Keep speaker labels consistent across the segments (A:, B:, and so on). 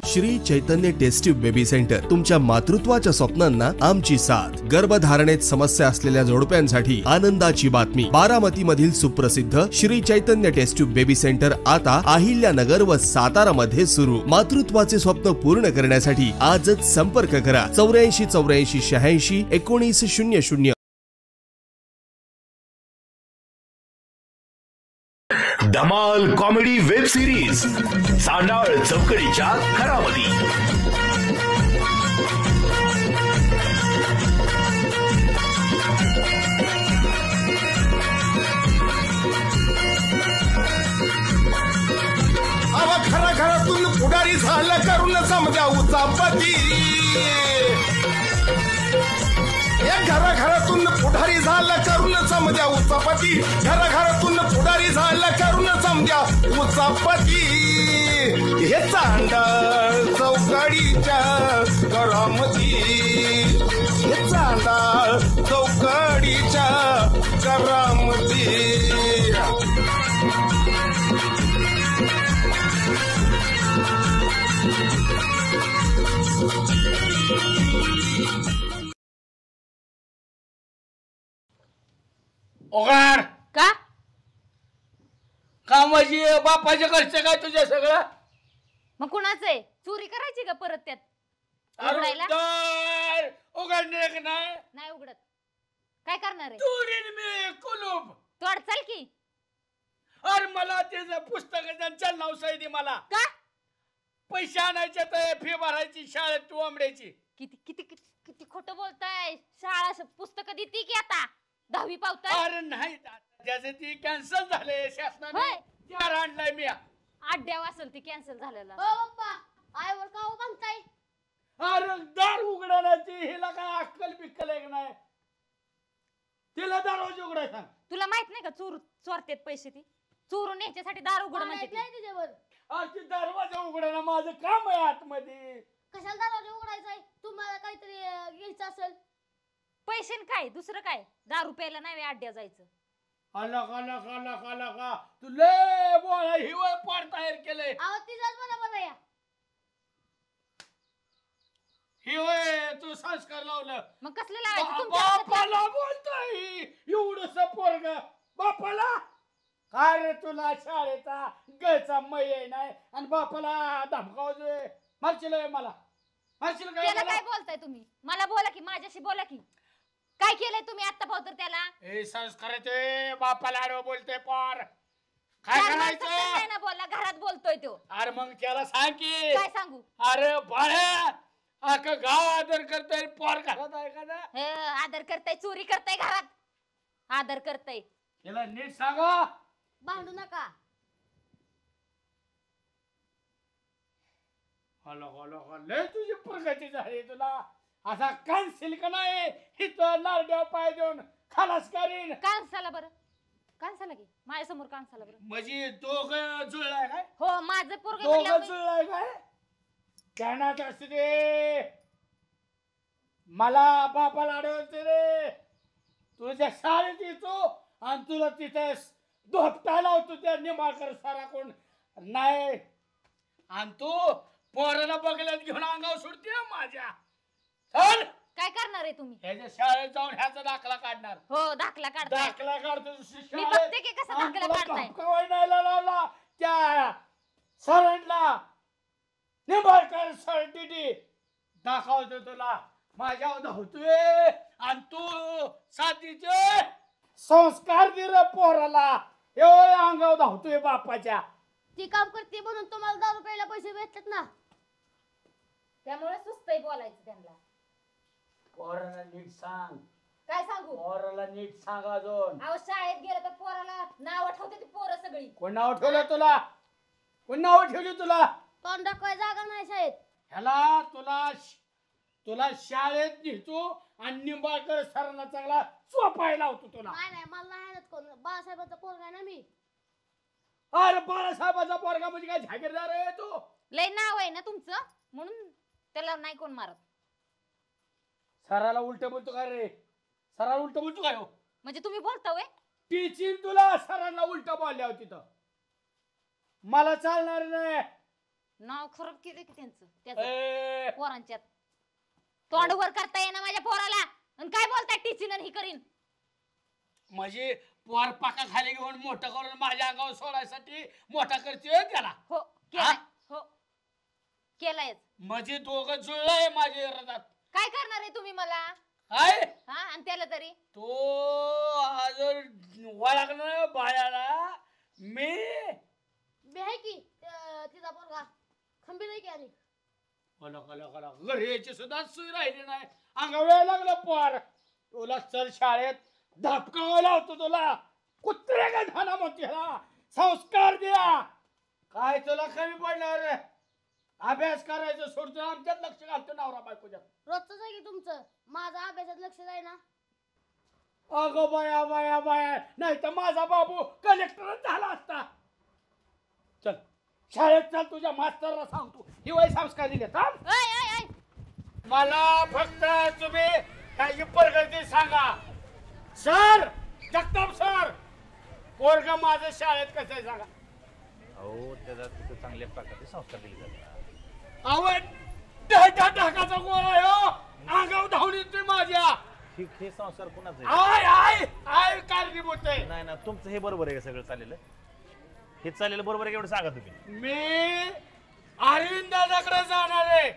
A: Shri Chaitanya tasty baby centre तुमच्या मातृत्वाच्या स्वप्नांना आमची साथ। गर्भधारणेत समस्या असलेल्या जोडप्यांसाठी आनंदाची बातमी। बारामती मधील सुप्रसिद्ध Shri Chaitanya tasty baby centre आता अहिल्यानगर व सातारा मध्ये सुरू। मातृत्वाचे स्वप्न पूर्ण करण्यासाठी आजच संपर्क करा 84
B: धमाल कॉमेडी वेब सिरीज सांडाळ चौकडीच्या घरामध्ये।
C: खरा घरातून पुढारी झालं करून समजा उचापती। घराघरातून पुढारी झालं करून समजा उचापती। घराघरातून पुढारी झालं करून समजा उचापती। हे चांडाळ चौकडीच्या घरामध्ये, हे चांडाळ चौकडीच्या घरामध्ये।
D: ओगार
E: का
D: कामाची बापाच्या घरचं काय तुझ्या सगळं?
E: मग कुणाचं चोरी करायची का परत त्यात उघडायला?
D: उघडणे का नाही?
E: नाही उघडत। काय करणार आहे?
D: चोरीने मी कुलूप
E: तोड चल की।
D: अरे मला त्याचं पुस्तक त्यांच्या नाव साहित्य मला
E: का
D: पैसे आणायचे तर फी भरायची शाळेत तू आंबड्याची।
E: किती किती किती किती खोटं बोलताय। शाळा पुस्तक देते की आता 10वी पावताय?
D: अरे नाही त्याचे ती कॅन्सल झाले शासनाने। चार आणलाय मी
E: अड्ड्याव असेल ती कॅन्सल झालेला।
F: हो पप्पा आईवर का हो बांधताय?
D: अरे दार उघडण्याची हिला काय अक्कल बिक्कल आहे नाही? तिला दरवाजा उघडाय सांग।
E: तुला माहित नाही का चोरतेत पैसे ती चोरून याच्यासाठी दार उघड म्हणते ती।
F: त्याच्यावर
D: अरे दरवाजा उघडणं माझं काम आहे आतमध्ये।
F: कशाला दरवाजा उघडायचा आहे? तुम्हाला काहीतरी घ्यायचं असेल?
E: पैसे काय दुसरं काय? दारू प्यायला नाही अड्ड्या जायचं।
D: आला का तू लय बोळा हिवळ पार तयार केलंय।
F: आवाज तिचाच मला या
D: हिवळ तू संस्कार लावलं।
E: मग कसले लावायचं?
D: बापाला बोलतोय एवढंस पोरग बापाला? काय रे तुला शाळेचा गळचा मय नाही आणि बापाला धमकावतोय? मारशील मला? मारशील
E: त्याला काय बोलताय तुम्ही? मला बोला की, माझ्याशी बोला की। काय केलंय तुम्ही आता पावतर त्याला?
D: हे संस्कार ते बापाला आडवं बोलतोय पार। काय करायचं?
E: काय ना बोला घरात बोलतोय तो।
D: अरे मग त्याला सांग की।
E: काय सांगू?
D: अरे बाळ्या अख्खं गाव आदर करताय पोर घरात आहे का ना?
E: हे आदर करताय चोरी करताय घरात आदर करताय।
D: त्याला नीट सांगा।
F: भांडू नका।
D: लय तुझी प्रगती झाली। तुला असा कानशील का नाही? हिथं नारड्याव पाय देऊन खालास करीन।
E: कांसाला बरं कांसाला की माझ्या समोर कांसाला बरं।
D: म्हणजे दोघं जुळलाय काय?
E: हो माझं पोरग
D: दोघं जुळलाय काय? कहण्यात असते रे मला बापाला अडवते रे। तुझ्या शाळेत येतो आणि तुला तिथे धोपटा लावतो त्या निंबाळकर सारा कोण नाही। आणि तू पोराला बघल्यात घेऊन अंगावर सुटते माझ्या। चल
E: काय करणार आहे तुम्ही?
D: ह्याच्या शाळेत जाऊन ह्याचा दाखला काढणार।
E: हो दाखला काढताय।
D: दाखला काढतो
E: मी बघते की कसा दाखला काढताय।
D: लावला त्या सरांना निंबाळकर सर टीटी दाखवतो तुला माझ्या धावतोय आणि तू साथीचे संस्कार दिले पोराला एवढे अंगावर धावतोय बापाच्या।
F: ती काम करते म्हणून तुम्हाला दारू प्यायला पैसे भेटतात ना?
E: त्यामुळे सुस्तही बोलायचं त्यांना।
D: पोराला नीट सांग।
E: काय सांगू?
D: पोराला नीट सांग अजून।
E: अहो शाळेत गेलं तर पोराला नाव ठेवते ती पोरं सगळी।
D: कोण नाव ठेवलं तुला? कोण नाव ठेवली तुला?
F: तोंड दाखवाय जागा नाही शाळेत।
D: ह्याला तुला शाळेत नेतो आणि निंबाळकर सरांना चांगला चोपायला होतो तुला।
F: नाही मला नाही आणत कोण। बाळासाहेबांचा पोरगा आहे ना मी।
D: अरे बाळासाहेबाचा पोरगा म्हणजे काय जागीरदार आहे तू?
E: लय नाव आहे ना तुमचं म्हणून त्याला नाही कोण मारत।
D: सराला उलट बोलतो का रे? सराला उलट बोलतो काय?
E: म्हणजे तुम्ही बोलता होय?
D: टीचिंग तुला सरांना उलट बोलल्या होती तर मला चालणार नाही।
E: नाव खराब केलं की त्यांचं
D: ए,
E: त्याचं पोरांच्यात तोंड वर करता येईना माझ्या पोराला आणि काय बोलताय टीचिंग आणि ही करीन
D: म्हणजे पोर पाका खाली घेऊन मोठं करून माझ्या अंगावर सोडायसाठी मोठा करते त्याला
E: हो केलाय हो केलाय
D: म्हणजे दोघं जुळलंय माझ्या विरोधात.
E: काय करणार आहे तुम्ही मला
D: काय
E: हा आणि त्याला तरी
D: तो आज वळखणार बाळाला मी
F: बे आहे की तिचा पोरगा खंबी नाही की आली
D: घरी यायची सुद्धा सुई राहिली नाही. अंगा वेळ लागला पोर तुला चल शाळेत धपकावा लावतो तुला कुत्रे का धाना म्हणते ह्याला संस्कार द्या. काय तुला कमी पडणार रे अभ्यास करायचं सोडतो आमच्यात लक्ष घालतो नवरा बायकोच्यात.
F: रोजच आहे की तुमचं माझा अभ्यासात लक्ष जाय ना.
D: अगो बाया बाया बाया नाही तर माझा बाबू कलेक्टरच झाला असता. चल शाळेत चल तुझ्या मास्तरला सांगतो ही वय संस्कार दिले थांब.
E: ऐ ऐ ऐ
D: मला फक्त तुम्ही काही प्रगती सांगा. सर जगताप सर पोरग माझं शाळेत कसं आहे सांगा.
G: अहो त्याला तिथं चांगल्या प्रकारचे संस्कार दिले जातात.
D: आवड ढाकाचा गोळा आहे हो. अंगावर धावून येतोय माझ्या.
G: ठीक हे संस्कार कुणाचं
D: आय आय आय कारणीभूत आहे.
G: नाही ना तुमचं हे बरोबर आहे का सगळं चाललेलं हे चाललेलं बरोबर आहे का एवढं सांगा तुम्ही.
D: मी अरविंद दादाकडे जाणार आहे.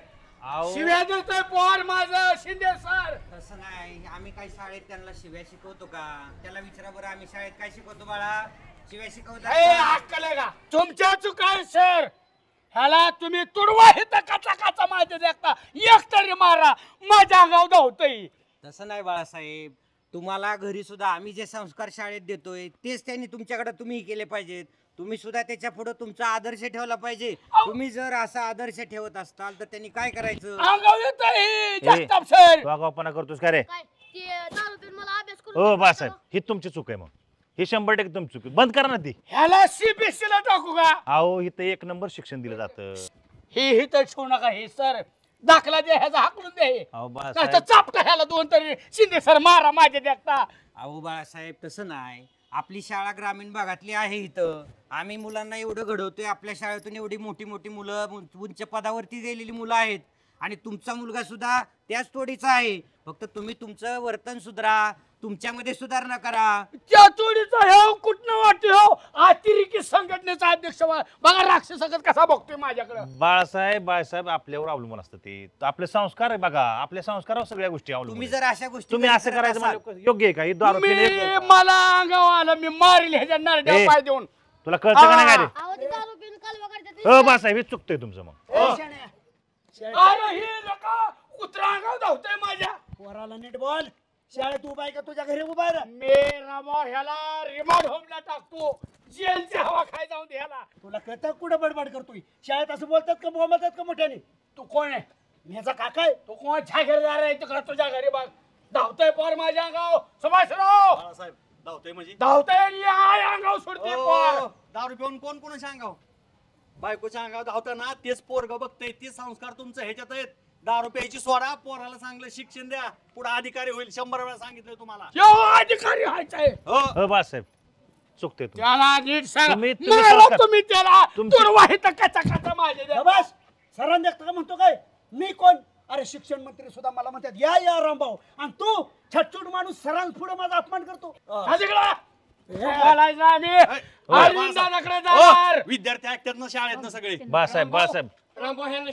G: अहो
D: शिव्या देतोय पोर माझं शिंदे सर.
H: तसं नाही आम्ही काही शाळेत त्यांना शिव्या शिकवतो का त्याला विचारा बरं आम्ही शाळेत काय शिकवतो बाळा शिव्या शिकवतो
D: अक्कल आहे का तुमच्या चुकाय सर. ह्याला तुम्ही तुडवा हित काचा काचा माहिती देखता एक तरी मारा माझ्या अंगावर धावतोय.
H: तसं नाही बाळासाहेब तुम्हाला घरी सुद्धा आम्ही जे संस्कार शाळेत देतोय तेच त्यांनी तुमच्याकडे तुम्ही केले पाहिजेत. तुम्ही सुद्धा त्याच्या पुढे तुमचा आदर्श ठेवला पाहिजे. तुम्ही जर असा आदर्श ठेवत असताल तर त्यांनी काय करायचं.
D: अंगावर येतोय जगताप सर.
G: तू आगाऊपणा करतोस का रे.
F: काय ते दारू पिऊन मला अभ्यास
G: हो
F: करून
G: बाळासाहेब ही तुमची चूक आहे. मग ही 100% तुमची चूक आहे. बंद करा ना ती.
D: ह्याला सीबीएसई ला टाकू का.
G: अहो इथं 1 नंबर शिक्षण दिलं जातं.
D: हे तर ठेवू नका हे सर दाखला द्या ह्याचा हाकलून द्या हे.
G: अहो
D: त्याचं
G: बाळासाहेब
D: चापटा ह्याला 2 तरी शिंदे सर मारा माझ्या देखता.
H: अहो बाळासाहेब तसं नाही आपली शाळा ग्रामीण भागातली आहे इथं आम्ही मुलांना एवढं घडवतोय. आपल्या शाळेतून एवढी मोठी मोठी मुलं उंच पदावरती गेलेली मुलं आहेत आणि तुमचा मुलगा सुद्धा त्याच तोडीचा आहे. फक्त तुम्ही तुमचं वर्तन सुधारा तुमच्यामध्ये सुधारणा करा.
D: त्या चोरीचा हे कुठनं वाटते हो अतिरेकी संघटनेचा अध्यक्ष बघा राक्षसागत कसा बघतोय माझ्याकडे.
G: बाळासाहेब आपल्यावर अवलंबून असतं ते आपले संस्कार आहे बघा. आपल्या संस्कारावर सगळ्या गोष्टी अवलंबून
H: तुम्ही
G: आहेत.
H: जर अशा गोष्टी
G: तुम्ही असं करायचं म्हणजे योग्य आहे का. ही दारू पिणे
D: मला अंगावर आलं मी मारील ह्याच्या नरड्या
G: ए.
D: पाय देऊन.
G: तुला कळतं का नाही काय रे.
F: अहो ती दारू पिऊन कालवा करतात
G: हो बाळासाहेब हे चुकतंय तुमचं. मग
D: अरे हे लोका कुत्रा अंगावर धावतोय माझ्या.
I: पोराला नीट बोल. शाळेत उभा आहे का तुझ्या घरी उभा आहे.
D: मी रामा ह्याला रिमांड होमला टाकतो. जेलची हवा खाय जाऊन दे ह्याला.
I: तुला कळतं कुठं बडबड करतोय. शाळेत असं बोलतात का बोलतात का मोठ्याने.
D: तू कोण आहे.
I: माझा काका आहे.
D: तू कोण जागीरदार आहे तिकडे तुझ्या घरी बघ धावतोय पोर माझ्या अंगावर. सुभाषराव
I: बाळासाहेब धावतोय म्हणजे
D: धावतोय आणि आय अंगावर सोडते पोर.
I: दारू पिऊन कोण कोणाच्या अंगावर बायकोच्या अंगावर धावताना तेच पोरग बघतंय. तेच संस्कार तुमचं ह्याच्यात आहेत. दारू प्यायची सोडा पोराला चांगलं शिक्षण द्या पुढे अधिकारी होईल. 100 वेळा सांगितलंय तुम्हाला.
D: अधिकारी व्हायचंय
G: हो बाळासाहेब चुकतंय तुम्ही.
D: त्याला नीट सांगा.
G: तुम्ही
D: मारा
G: संस्कार-
D: तुम्ही त्याला
G: तुमची-
D: तुडवाहित कचा कचा माझे
I: बस सरांनी देखता का म्हणतो काय. मी कोण. अरे शिक्षण मंत्री सुद्धा मला म्हणतात या रामभाऊ आणि तू छटछूट माणूस सरांस पुढे माझा अपमान करतो. विद्यार्थी ऐकतात ना शाळेत ना सगळे.
G: बाळासाहेब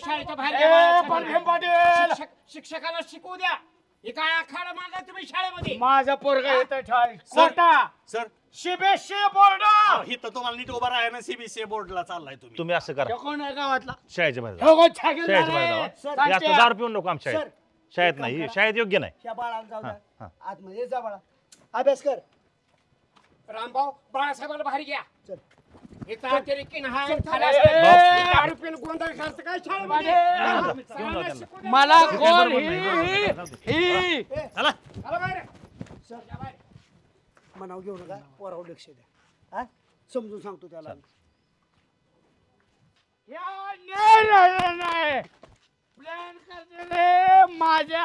D: शाळेच्या बाहेर शिक्षकाला शिकवू द्या. हे काय आखाडा मांडला तुम्ही शाळेमध्ये. माझा पोरगा येतोय
I: सर
D: सीबीएसई बोर्ड
I: इथं तुम्हाला नीट उभा राहा ना. सीबीएसई बोर्डला चाललाय तुम्ही.
G: तुम्ही असं करा
D: कोण आहे गावातला.
G: शाळेच्या बाहेर
D: हो,
G: जावा.
D: छागील
G: शाळेच्या बाहेर
D: झाले.
G: जावा. जास्त दारू पिऊन नको आमच्या
I: सर,
G: शाळेत. शाळेत नाही शाळेत योग्य नाही.
I: त्या बाळाला जाऊ
G: हा.
I: द्या आतमध्ये जा बाळा अभ्यास कर.
D: रामभाऊ बाळासाहेबाला बाहेर घ्या.
I: चल.
D: इथं अतिरेकी नाही.
I: चल,
D: खाली
I: चल,
D: असते.
G: चल.
D: दारू पिऊन गोंधळ घालतं काय शाळेमध्ये.
G: घेऊन जाऊ त्याला.
D: मला
G: काय
D: कोण
G: बरोबर नाही.
D: ही
G: चला
D: चला बाहेर.
I: मनाव घेऊ नका पोरावर लक्ष द्या. हा समजून सांगतो त्याला.
D: या नाही प्लॅन करते रे माझ्या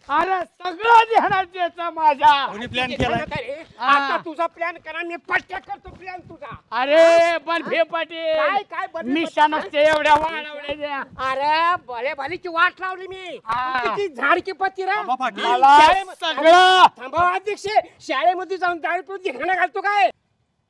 D: अरे सगळं ध्यानात द्यायचं माझ्या.
I: कोणी प्लॅन केलाय?
D: आता
J: तुझा प्लॅन करा मी पट्ट्या करतो प्लॅन तुझा.
D: अरे बल्फे पाटील
J: काय
D: मिशा नसते एवढ्या वाढवल्या.
J: अरे भले भलीची वाट लावली मी. किती झाडकी पत्ती रे.
I: थांबा पाटील.
D: मला सगळं
J: थांबा अध्यक्ष, शाळेमध्ये जाऊन दारू पिऊन धिंगाणा घालतो काय?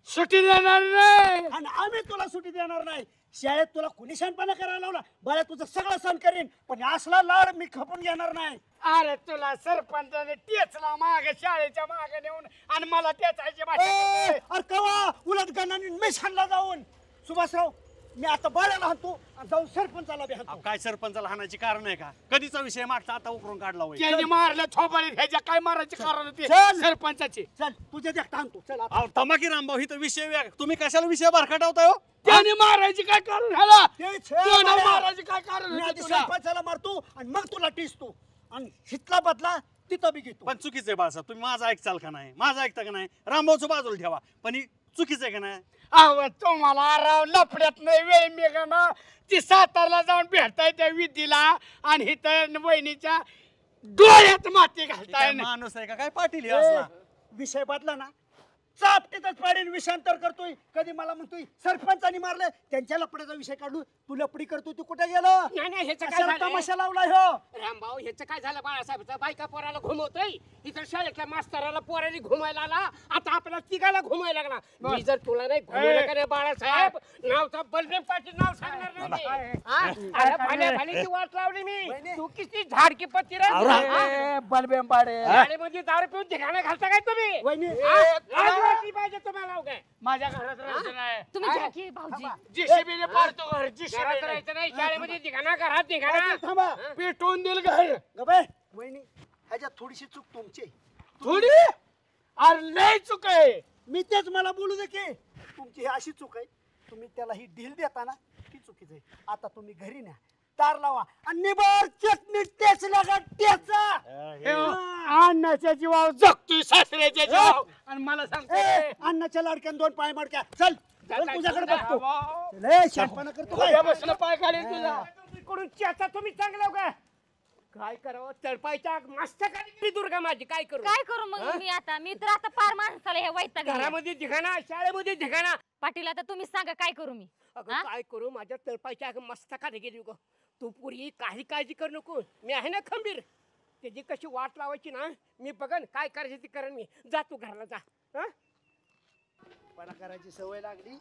D: सुट्टी देणार नाही.
J: आणि आम्ही तुला सुट्टी देणार नाही. शाळेत तुला कुणी सणपणा करायला लावला? बरं तुझं सगळं सण करीन, पण असला लाड मी खपून घेणार नाही.
D: अरे तुला सरपंचाने टेचला माग शाळेच्या मागे नेऊन आणि मला टेचायची भाषा करतोय.
J: अरे कवा उलट गणाने मिशानला जाऊन सुभाषराव मी आता बाळाला हाणतो आणि जाऊन सरपंचाला बी हाणतो.
I: काय सरपंचाला हाणायची कारण आहे का? कधीचा विषय मागचा आता उकरून काढला होय.
D: त्याने मारलं थोबाडीत, ह्याच्या काय मारायचे कारण होते
J: चल.
D: सरपंचाचे.
J: चल तुझ्या देखता हाणतो. चल आता.
I: अहो थांबा की रामभाऊ, ही तर विषय वेगळा. तुम्ही कशाला विषय भरकटावताय हो?
D: त्याने मारायची काय कारण ह्याला?
J: तेच
D: कोणाला
J: आहे.
D: मारायची काय कारण
J: मी
D: होते
J: आधी
D: तुला?
J: सरपंचाला मारतो आणि मग तुला टिसतो आणि हितला बदला तिथं बी घेतो.
I: पण चुकीचं आहे बाळासाहेब, तुम्ही माझं ऐकचाल का नाही? माझं ऐकता का नाही? रामभाऊचं बाजूला ठेवा, पण ही चुकीचं आहे का नाही?
D: अहो तुम्हाला राव लफड्यात नाही वेळ मिळणार. ती सातारला जाऊन भेटताय त्या विधीला आणि इथं वहिनीच्या डोळ्यात माती
I: हे
D: घालताय.
I: काय माणूस आहे का काय पाटील हे असला?
J: विषय बदला ना चापटीतच पाडीन. विषांतर करतोय. कधी मला म्हणतोय सरपंचानी मारलं, त्यांच्या लपड्याचा विषय काढू. तू लपडी करतोय, तू कुठे गेलं?
F: नाही ह्याचं काय
J: कशाला
F: झालंय?
J: तमाशा लावलाय हो?
F: रामभाऊ ह्याचं काय झालं? बाळासाहेबचा बायका पोराला घुमवतोय, इथं शाळेतल्या मास्तराला पोराला घुमायला आला, आता आपल्याला तिघाला घुमायला लागला. मी जर तुला नाही घुमवलं का रे बाळासाहेब, नावचा बलदेव पाटील नाव सांगणार नाही मी. हा? अरे भल्या भल्याची वाट लावली मी. तू किती झाडकी पत्ती रे. हा?
D: बलबेम पाडे
F: शाळेमध्ये दारू पिऊन ठिकाणा घालता काय तुम्ही?
J: वहिनी
F: आज वाटली पाहिजे तुम्हाला काय?
D: माझ्या घरात राहायचं नाही.
E: तुम्ही जा की भाऊजी.
D: JCB पाडतो घर.
F: घरात
D: JCB
F: राहायचं नाही, शाळेमध्ये ठिकाणा, घरात ठिकाणा.
J: थांबा.
D: पेटवून देईल घर.
J: गबे वहिनी ह्याच्यात थोडीशी चूक तुमची आहे.
D: थोडी अरे लय चुक आहे.
J: मी तेच मला बोलू दे की तुमची ही अशी चूक आहे. तुम्ही त्याला ही ढील देता ना, ती चुकीच आहे. आता तुम्ही घरी न्या, तार लावा आणि निबर चटणी टेच लागा टेचा.
D: अन्नाच्या जीवावर जगतोय सासऱ्याच्या जीवावर आणि मला सांगतोय
J: अन्नाच्या लाडक्यान दोन पाय मडक्या. चल चल तुझ्याकडे बघतो.
D: भाऊ,
J: लय शानपणा करतो काय?
D: उद्या बसलं पाय खाली तुझा.
F: इकडून चेचा तुम्ही चांगलं का? काय करावं? तळपायच्या मस्त खाली दुर्गा माझी. काय करू?
E: काय करू मग मी आता? मी तर आता पार माणसाला हे वैताग आलाय.
F: घरामध्ये ठिकाणा, शाळेमध्ये ठिकाणा.
E: पाटील आता तुम्ही सांगा काय करू मी?
F: अगं
E: हा?
F: काय करू? माझ्या तळपायच्या मस्त खाली गेली गो. तू पुरी काही काळजी करू नको, मी आहे ना खंबीर. त्याची कशी वाट लावायची ना मी बघन, काय करायची ती करेन मी. जा तू घरला जा. हं?
J: पणा करायची सवय लागली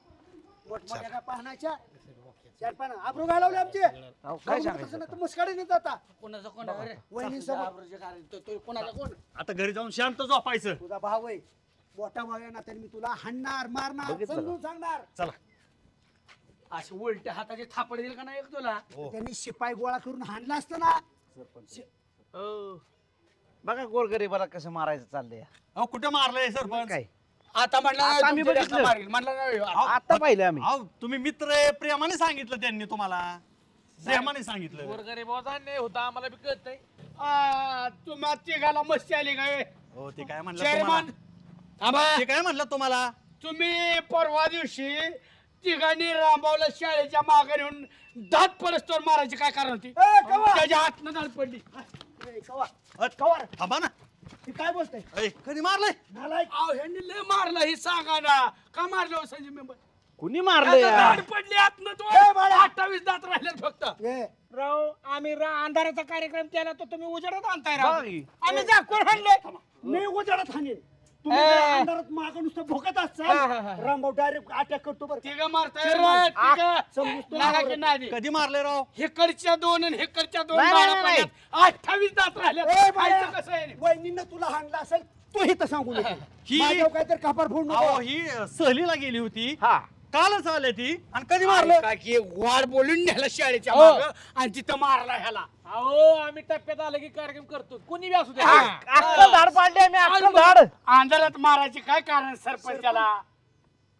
J: मोठमोठ्या पाहण्याच्या. शानपणा आबरू घालवले आमचे. काय सांगायचं? मुस्काडीने जाता
D: कोणाचा कोण आहे रे?
J: वहिनी समोर.
D: कोणाचा कोण?
I: आता घरी जाऊन शांत झोपायचं.
J: तुझा भाऊ आहे, मोठा भाऊ आहे ना, तरी मी तुला हाणणार मारणार समजून सांगणार.
I: चला.
D: अशी उलट्या हाताची थापड दिली का नाही एक तुला?
J: त्यांनी शिपाई गोळा करून हाणला असतं ना.
H: बघा गोरगरीबाला कसं मारायचं चाललंय.
I: अहो कुठं मारलंय सरपंच?
H: काय
D: आता म्हणलं
H: आता आम्ही
D: तुमच्या
H: बघितलं.
D: मारील. म्हणलं नाही.
H: आता पाहिलं आम्ही.
I: अहो तुम्ही मित्र आहे, प्रेमाने सांगितलं त्यांनी तुम्हाला. प्रेमाने सांगितलं.
D: गोरगरीबाचा नाही होता आम्हाला बी कळत नाही. तुम्हा तिघाला मस्ती आली काय?
I: हो ते काय म्हणलं
D: चेअरमन
I: तुम्हाला?
D: थांबा.
I: ते काय म्हणलं तुम्हाला?
D: तुम्ही परवा दिवशी तिघांनी रामभाऊला शाळेच्या मागे नेऊन दात परस्पर मारायची काय कारण होती?
J: कवा?
D: त्याच्या हातनं दात पडली.
J: ए, कवा
I: कवर थांबा ना.
J: हे काय बोलतय?
I: ऐ, कधी मारलंय?
J: नालायक.
D: अहो ह्यांनी लय मारलं हे सांगा ना. का मारलं हो संजय मेंबर?
H: कुणी मारलंय?
D: दात पडली हातनं तो.
J: ए, बाळा.
D: 28 दात राहिलेत फक्त.
J: ए,
F: राव आम्ही अंधाराचा कार्यक्रम केला तर तुम्ही उजेडात आणताय राव.
H: बघा की.
F: आम्ही दाखवून आणले.
J: मी उजाडात हाणेन. तुम्ही जर अंधारात मागं नुसतं भोकत असताल, रामभाऊ डायरेक्ट अटॅक करतो बरं.
D: तिघ मारताय रे, तिघं.
J: समजूस तो
D: लागा की
J: आवरत.
D: नाही?
I: कधी मारले राव?
D: हेकडच्या दोन आणि हेकडच्या दोन
H: नाही,
D: दाढा
H: नाही, नाही.
D: पडल्यात. 28 दात राहिल्यात.
J: ए, बाया.
D: खायचं कसं आहे?
J: वहिनीनं तुला हाणला असेल तू इथं सांगू नको.
I: ही-
J: माझ्यावर काहीतरी कापार फोड
I: अहो
J: नको.
I: ही सहलीला गेली होती.
H: हा
I: कालच आले ती आणि कधी मारलं?
D: काय की वाढ बोलून नेला शाळेच्या मागं आणि तिथं मारला ह्याला.
K: अहो आम्ही टप्प्यात आलं की कार्यक्रम करतो, कोणी बी असू दे.
H: अक्कल झाड पाडले आम्ही. अक्कल झाड.
D: अंधारात मारायचे काय कारण सरपंचाला?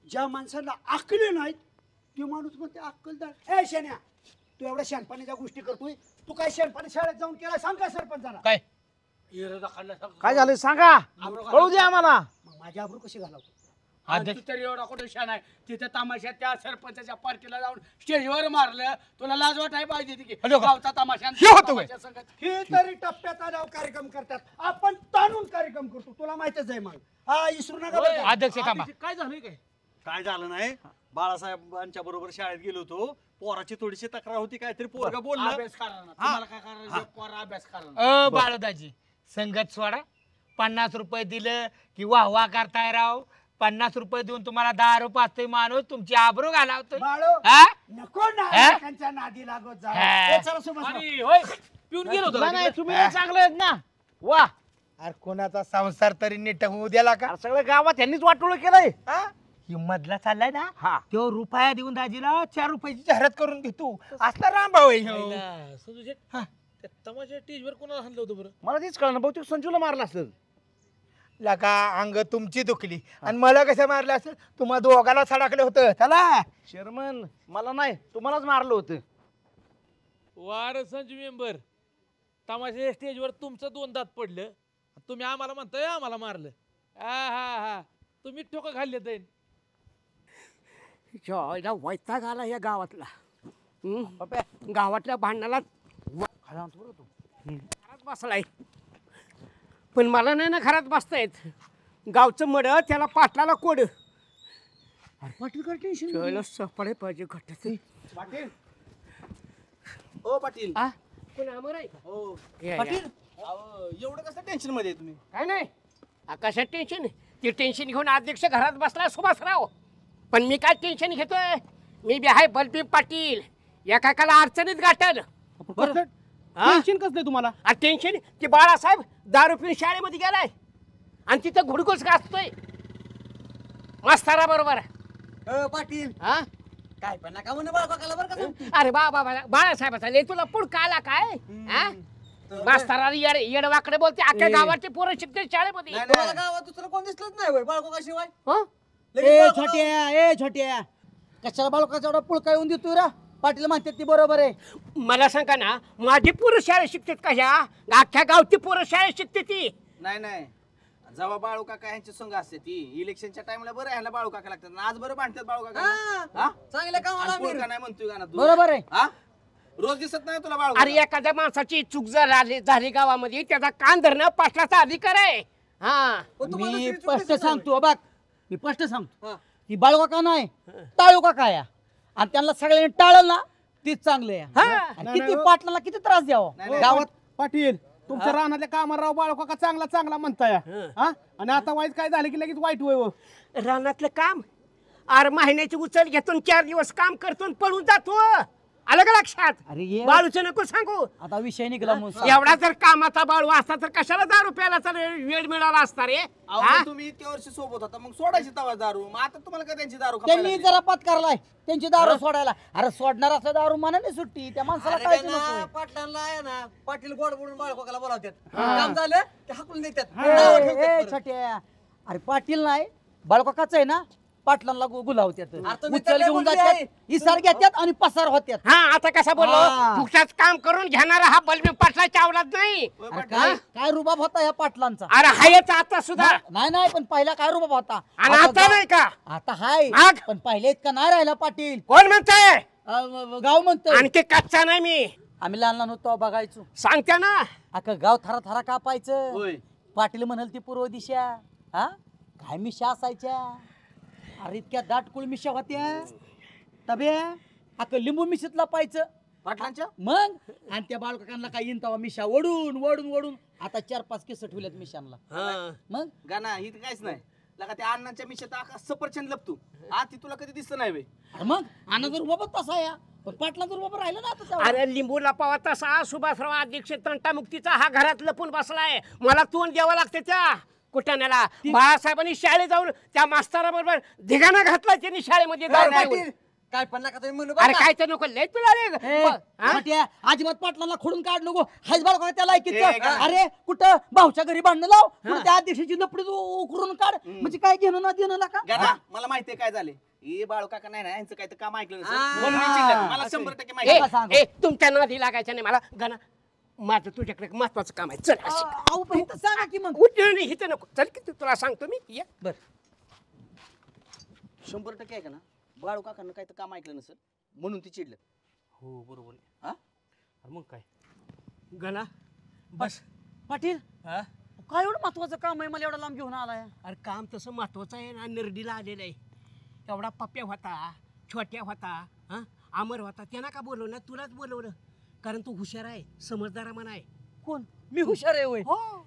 J: ज्या माणसाला अक्कली नाहीत ते माणूस म्हणते अक्कलदार. ए शेण्या, तू एवढ्या शहाणपणाच्या गोष्टी करतोय. तू काय शहाणपणी शाळेत जाऊन केला सांग का सरपंचाला?
D: काय विरोधा खाल्ला सांगतो.
H: काय झालं सांगा, कळू दे आम्हाला.
J: मग माझी आबरू कशी घालवतो?
D: तू तरी एवढा कुठे शान आहे तिथे तमाशात त्या सरपंचाच्या पार्टीला जाऊन स्टेजवर मारलं तुला लाज वाटाय पाहिजे की गावचा तमाशा
J: हे तरी टप्प्यात आल्यावर कार्यक्रम करतात आपण ताणून कार्यक्रम करतो तुला माहितच आहे मग हा इसरू नका बरं का?
D: अध्यक्ष थांबा
K: काय झालंय
I: काय झालं नाही बाळासाहेबांच्या बरोबर शाळेत गेलो होतो पोराची थोडीशी तक्रार होती काहीतरी पोरगा बोलला
D: अभ्यास करा ना तुम्हाला काय करायचं पोरा अभ्यास करा
F: बाळदाजी संगत सोडा 50 रुपये दिलं की वाह वाह करताय राव 50 रुपये देऊन तुम्हाला 10 रुपये असतोय माणूस तुमची आबरू घालावतोय
J: बाळो
F: हा?
J: नको नायकांच्या नादी लागत जा
F: हा.
J: ए, चला सुभाष
K: पिऊन गेलो होतो
F: नाही तुम्ही चांगले आहेत ना वा अरे कोणाचा संसार तरी नीट होऊ द्याला का
K: सगळ्या गावात यांनीच वाटोळ केलंय
F: ही मधला चाललाय ना तो रुपया देऊन दाजीला 4 रुपयाची जाहिरात करून घेतो असला रामभाऊ आहे ह्यो.
K: संजूशेठ त्या तमाशा टेजवर कोणाला हाणलं होतं बरं मला तेच कळलं बहुतेक संजूला मारलं असलं
F: लगा अंग तुमची दुखली आणि मला कसं मारलं असेल तुम्हा दोघाला सडाकलं होतं चला
K: शर्मन मला नाही तुम्हालाच मारलं होतं वार संजू मेंबर तमाशा स्टेजवर तुमचं 2 दात पडलं तुम्ही आम्हाला म्हणताय आम्हाला मारलं हा तुम्ही ठोका खाल्ले जाईल
F: जॉयला वैताग आला या गावातला गावातल्या भांडणाला घरात बसलाय पण मला नाही ना घरात बसता येत गावचं मड त्याला पाटलाला कोड
J: पाटील काय टेन्शन
F: सपडे पाहिजे घट्ट
I: पाटील ओ पाटील
F: कोण आमर आहे का?
I: हो
J: पाटील
I: एवढं कसं टेन्शन मध्ये आहे तुम्ही
F: काय नाही आकाशात टेन्शन ते टेन्शन घेऊन अध्यक्ष घरात बसला सुभाषराव पण मी काय टेन्शन घेतोय मी बी आहे बलबीर पाटील एकाला अडचणीत गाठल
K: टेन्शन कसं नाही तुम्हाला
F: टेन्शन ते बाळासाहेब दारू पिऊन शाळेमध्ये गेलाय आणि तिथं घुडघुस गाजतोय मास्तरा बरोबर
J: पाटील
F: हा
J: काय पण नका म्हणून बाळकाला बरं का
F: अरे बाळासाहेबाचा ले तुला पुढ आला काय हा मास्तराला येड वाकडे बोलते अख्ख्या गावाचे पोरं शिकते शाळेमध्ये
J: तुम्हाला गावात दुसरं कोण दिसलंच नाही होय बाळका शिवाय
F: हं?
J: ए छोट्या कशाला बाळकाचा एवढा पुळका येऊन देतोय रा पाटील म्हणतात ती बरोबर आहे
F: मला सांगा ना माझी पोरं शाळेत शिकतात का ह्या अख्ख्या गावची पोरं शाळेत शिकते ती
L: नाही जेव्हा बाळू काका यांची संघ असते ती इलेक्शनच्या टाइमला बरं ह्याला बाळू काका लागतात आज बरं भांडतात बाळू काका
J: चांगल्या कामाला
L: नाही म्हणतोय गाणं तू
J: बरोबर आहे
L: रोज दिसत नाही तुला बाळू
F: अरे एखाद्या माणसाची चूक झाली गावामध्ये त्याचा कान धरणं पाटलाचा अधिकार आहे हा
J: मी स्पष्ट सांगतो बघ मी स्पष्ट सांगतो ही बाळू काका नाही टाळू काका या आणि त्यांना सगळ्यांनी टाळलं ना तीच चांगलं आहे किती पाटलाला किती त्रास द्यावा
K: गावात पाटील तुमच्या रानातल्या कामाला राव बाळू काका चांगला म्हणताय आणि आता वाईट काय झालं की लगेच वाईट होय
F: रानातलं काम अरे महिन्याची उचल घेतो 4 दिवस काम करतो आणि पळून जातो आलं का लक्षात
J: अरे
F: बाळूचं नको सांगू
J: आता विषय निघाला
F: एवढा जर कामाचा बाळू असता तर कशाला दारू प्यायला तर वेळ मिळाला असता रे
L: तुम्ही इतक्या वर्षी सोबत होता मग सोडायची तवा दारू मग आता तुम्हाला काय त्यांची दारू
J: त्यांनी जरा पत्कारलाय त्यांची दारू सोडायला अरे सोडणार असं दारू मनाने सुट्टी त्या माणसाला काय पाटलांना आहे ना पाटील गोड बोलून बाळकोकाला बोलावतात काम झालं ते हाकून देतात छोट्या अरे पाटील नाही बाळकोकाच आहे ना पाटलांना गुलावतात उचल घेऊन जातात इसार घेतात आणि पसार होत्यात
F: हा आता कसा बोललो फुकटाच काम करून घेणारा हा बलबीर पाटला चावलाच नाही
J: काय रुबाब होता या पाटलांचा
F: अरे हायच आता सुद्धा
J: नाही पण पहिला काय रुबाब होता
F: आणि आता नाही का
J: आता हाय पण पहिले इतका नाही राहिला पाटील
F: कोण म्हणताय
J: गाव म्हणतोय
F: आणि ते कच्चा नाही मी
J: आम्ही लहान होतो बघायचो
F: सांगते ना
J: अख्खं गाव थरा थरा कापायचं पाटील म्हणाल ती पूर्व दिशा हा काय मिशा असायच्या अरे इतक्या दाट कुळ मिशा होत्या तब्या अख्खं लिंबू मिशीत लपायचं
L: पाटलांच्या
J: मग आणि त्या बाळकाकांना काय येईन तवा मिशा वडून आता 4-5 केस ठेवल्यात मिशांना मग
L: गाणं ही काहीच नाही लगा त्या अण्णांच्या मिशात सफरचंद लपतो ती तुला कधी दिसत नाही बे
J: मग अण्णा जर बाबा तसा या पण पाटला जर बाबा राहिला ना आता
F: अरे लिंबू लपावा तसा सुभाषराव अध्यक्ष तंटामुक्तीचा हा घरात लपून बसलाय मला तोंड द्यावं लागते त्या कुटाण्याला बाळासाहेबांनी शाळेत जाऊन त्या मास्तराबरोबर धिगाणा घातला त्यांनी शाळेमध्ये
J: काय पण नका तुम्ही म्हणू
F: अरे काय तर नको लय तुला रे
J: अजिबात पाटलांना खोडून काढ नको हाच बाळा त्याला अरे कुठं भाऊच्या घरी भांडण लाव त्या अध्यक्षाची लपडी उकरून काढ म्हणजे काय घेणं ना देणं का
L: मला माहितीये काय झाले हे बाळू काका नाही ना यांचं काय तर काम ऐकलं मला 100% माहिती
F: तुमच्या नादी लागायच्या नाही मला गणा माझं तुझ्याकडे महत्वाचं काम आहे चल
J: सांगा की मग
F: उठणं नाही इथं नको चल की तुला सांगतो मी ये
J: बर
L: 100% आहे का ना बाळू काकांना काही तर काम ऐकलं नसेल म्हणून ती चिडलं.
F: हो बरोबर आहे.
L: हा
F: अरे मग काय गणा
J: बस पाटील काय एवढं महत्वाचं काम आहे मला एवढा लांब घेऊन आलाय?
F: अरे काम तसं महत्वाचं आहे ना. निर्डीला आलेलं आहे. एवढा पप्प्या होता, छोट्या होता, हा अमर होता, त्यांना का बोलवलं? तुलाच बोलवलं कारण तू हुशार आहे, समजदार मन आहे.
J: कोण? मी हुशार आहे होय?
F: हो.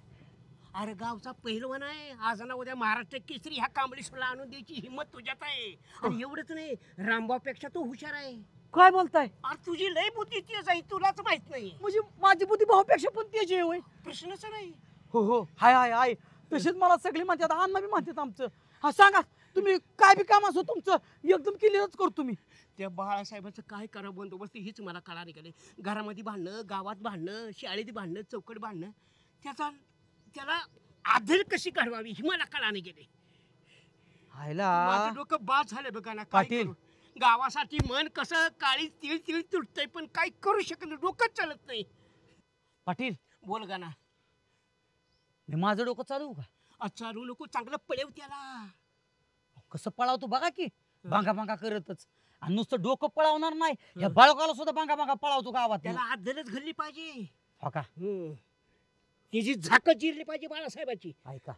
F: अरे गावचा पहिलवान आहे. आज ना उद्या महाराष्ट्र केसरी ह्या कांबळेश्वरला आणून द्यायची हिंमत तुझ्यात आहे. आणि एवढंच नाही, रामभाऊपेक्षा तू हुशार आहे.
J: काय बोलताय?
F: अरे तुझी लय बुद्धी तेज आहे, तुलाच माहित नाही.
J: म्हणजे माझी बुद्धी भावापेक्षा पण तेज आहे होय?
F: प्रश्नच नाही.
J: हो हो हाय हाय हाय. तसेच मला सगळी म्हणतात, अण्णा बी म्हणतात आमचं. हा सांगा तुम्ही काय बी काम असो तुमचं एकदम क्लिअरच करतो मी.
F: त्या बाळासाहेबांचं काय करा बंदोबस्त हीच मला कळा निघाले. घरामध्ये भांडणं, गावात भांडणं, शाळेत भांडणं, चौकट भांडणं, त्याला आदर कशी काढवावी ही मला कळा निघाले. माझं डोकं बाद झालं बघा ना.
J: पाटील
F: गावासाठी मन कसं काळी तिळ तिळ तुटतंय पण काय करू शकत नाही, डोकंच चालत नाही.
J: पाटील
F: बोल गाना.
J: मी माझं डोकं चालवू का?
F: चालू नको, चांगलं पळेव त्याला.
J: कसं पळावतो बघा की, भांगा भांगा करतच. आणि नुसतं डोकं पळावणार नाही, या बाळकाला सुद्धा भांगा भांगा पळावतो गावात.
F: त्याला आदलच घडली पाहिजे.
J: हो का?
F: त्याची झाकच जिरली पाहिजे बाळासाहेबाची.
J: ऐका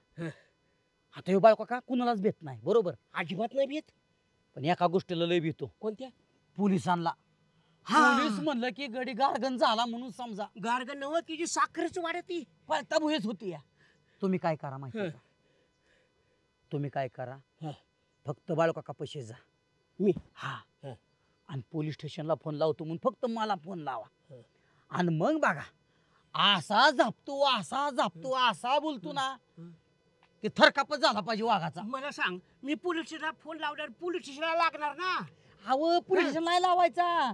J: आता हे बाळका का कुणालाच भेट नाही बरोबर?
F: अजिबात नाही भेट.
J: पण एका गोष्टीला लय भीतो.
F: कोणत्या?
J: पोलिसांना. पोलीस म्हणलं की गडी गारगन झाला म्हणून समजा.
F: गारगन नव्ह, तिची साखरच वाढती.
J: पळता भुयच होती या. तुम्ही काय करा माहिती का? तुम्ही काय करा, फक्त बाळकाका पैसे जा.
F: मी
J: हा आणि पोलीस स्टेशनला फोन लावतो म्हणून फक्त मला फोन लावा. आणि मग बघा असा झापतो असा झापतो असा बोलतो ना की थरकापच झाला पाहिजे वाघाचा.
F: मला सांग, मी पोलीस स्टेशनला फोन लावल्यावर पोलीस स्टेशनला लागणार ना?
J: अहो पोलीस स्टेशनला नाही लावायचा,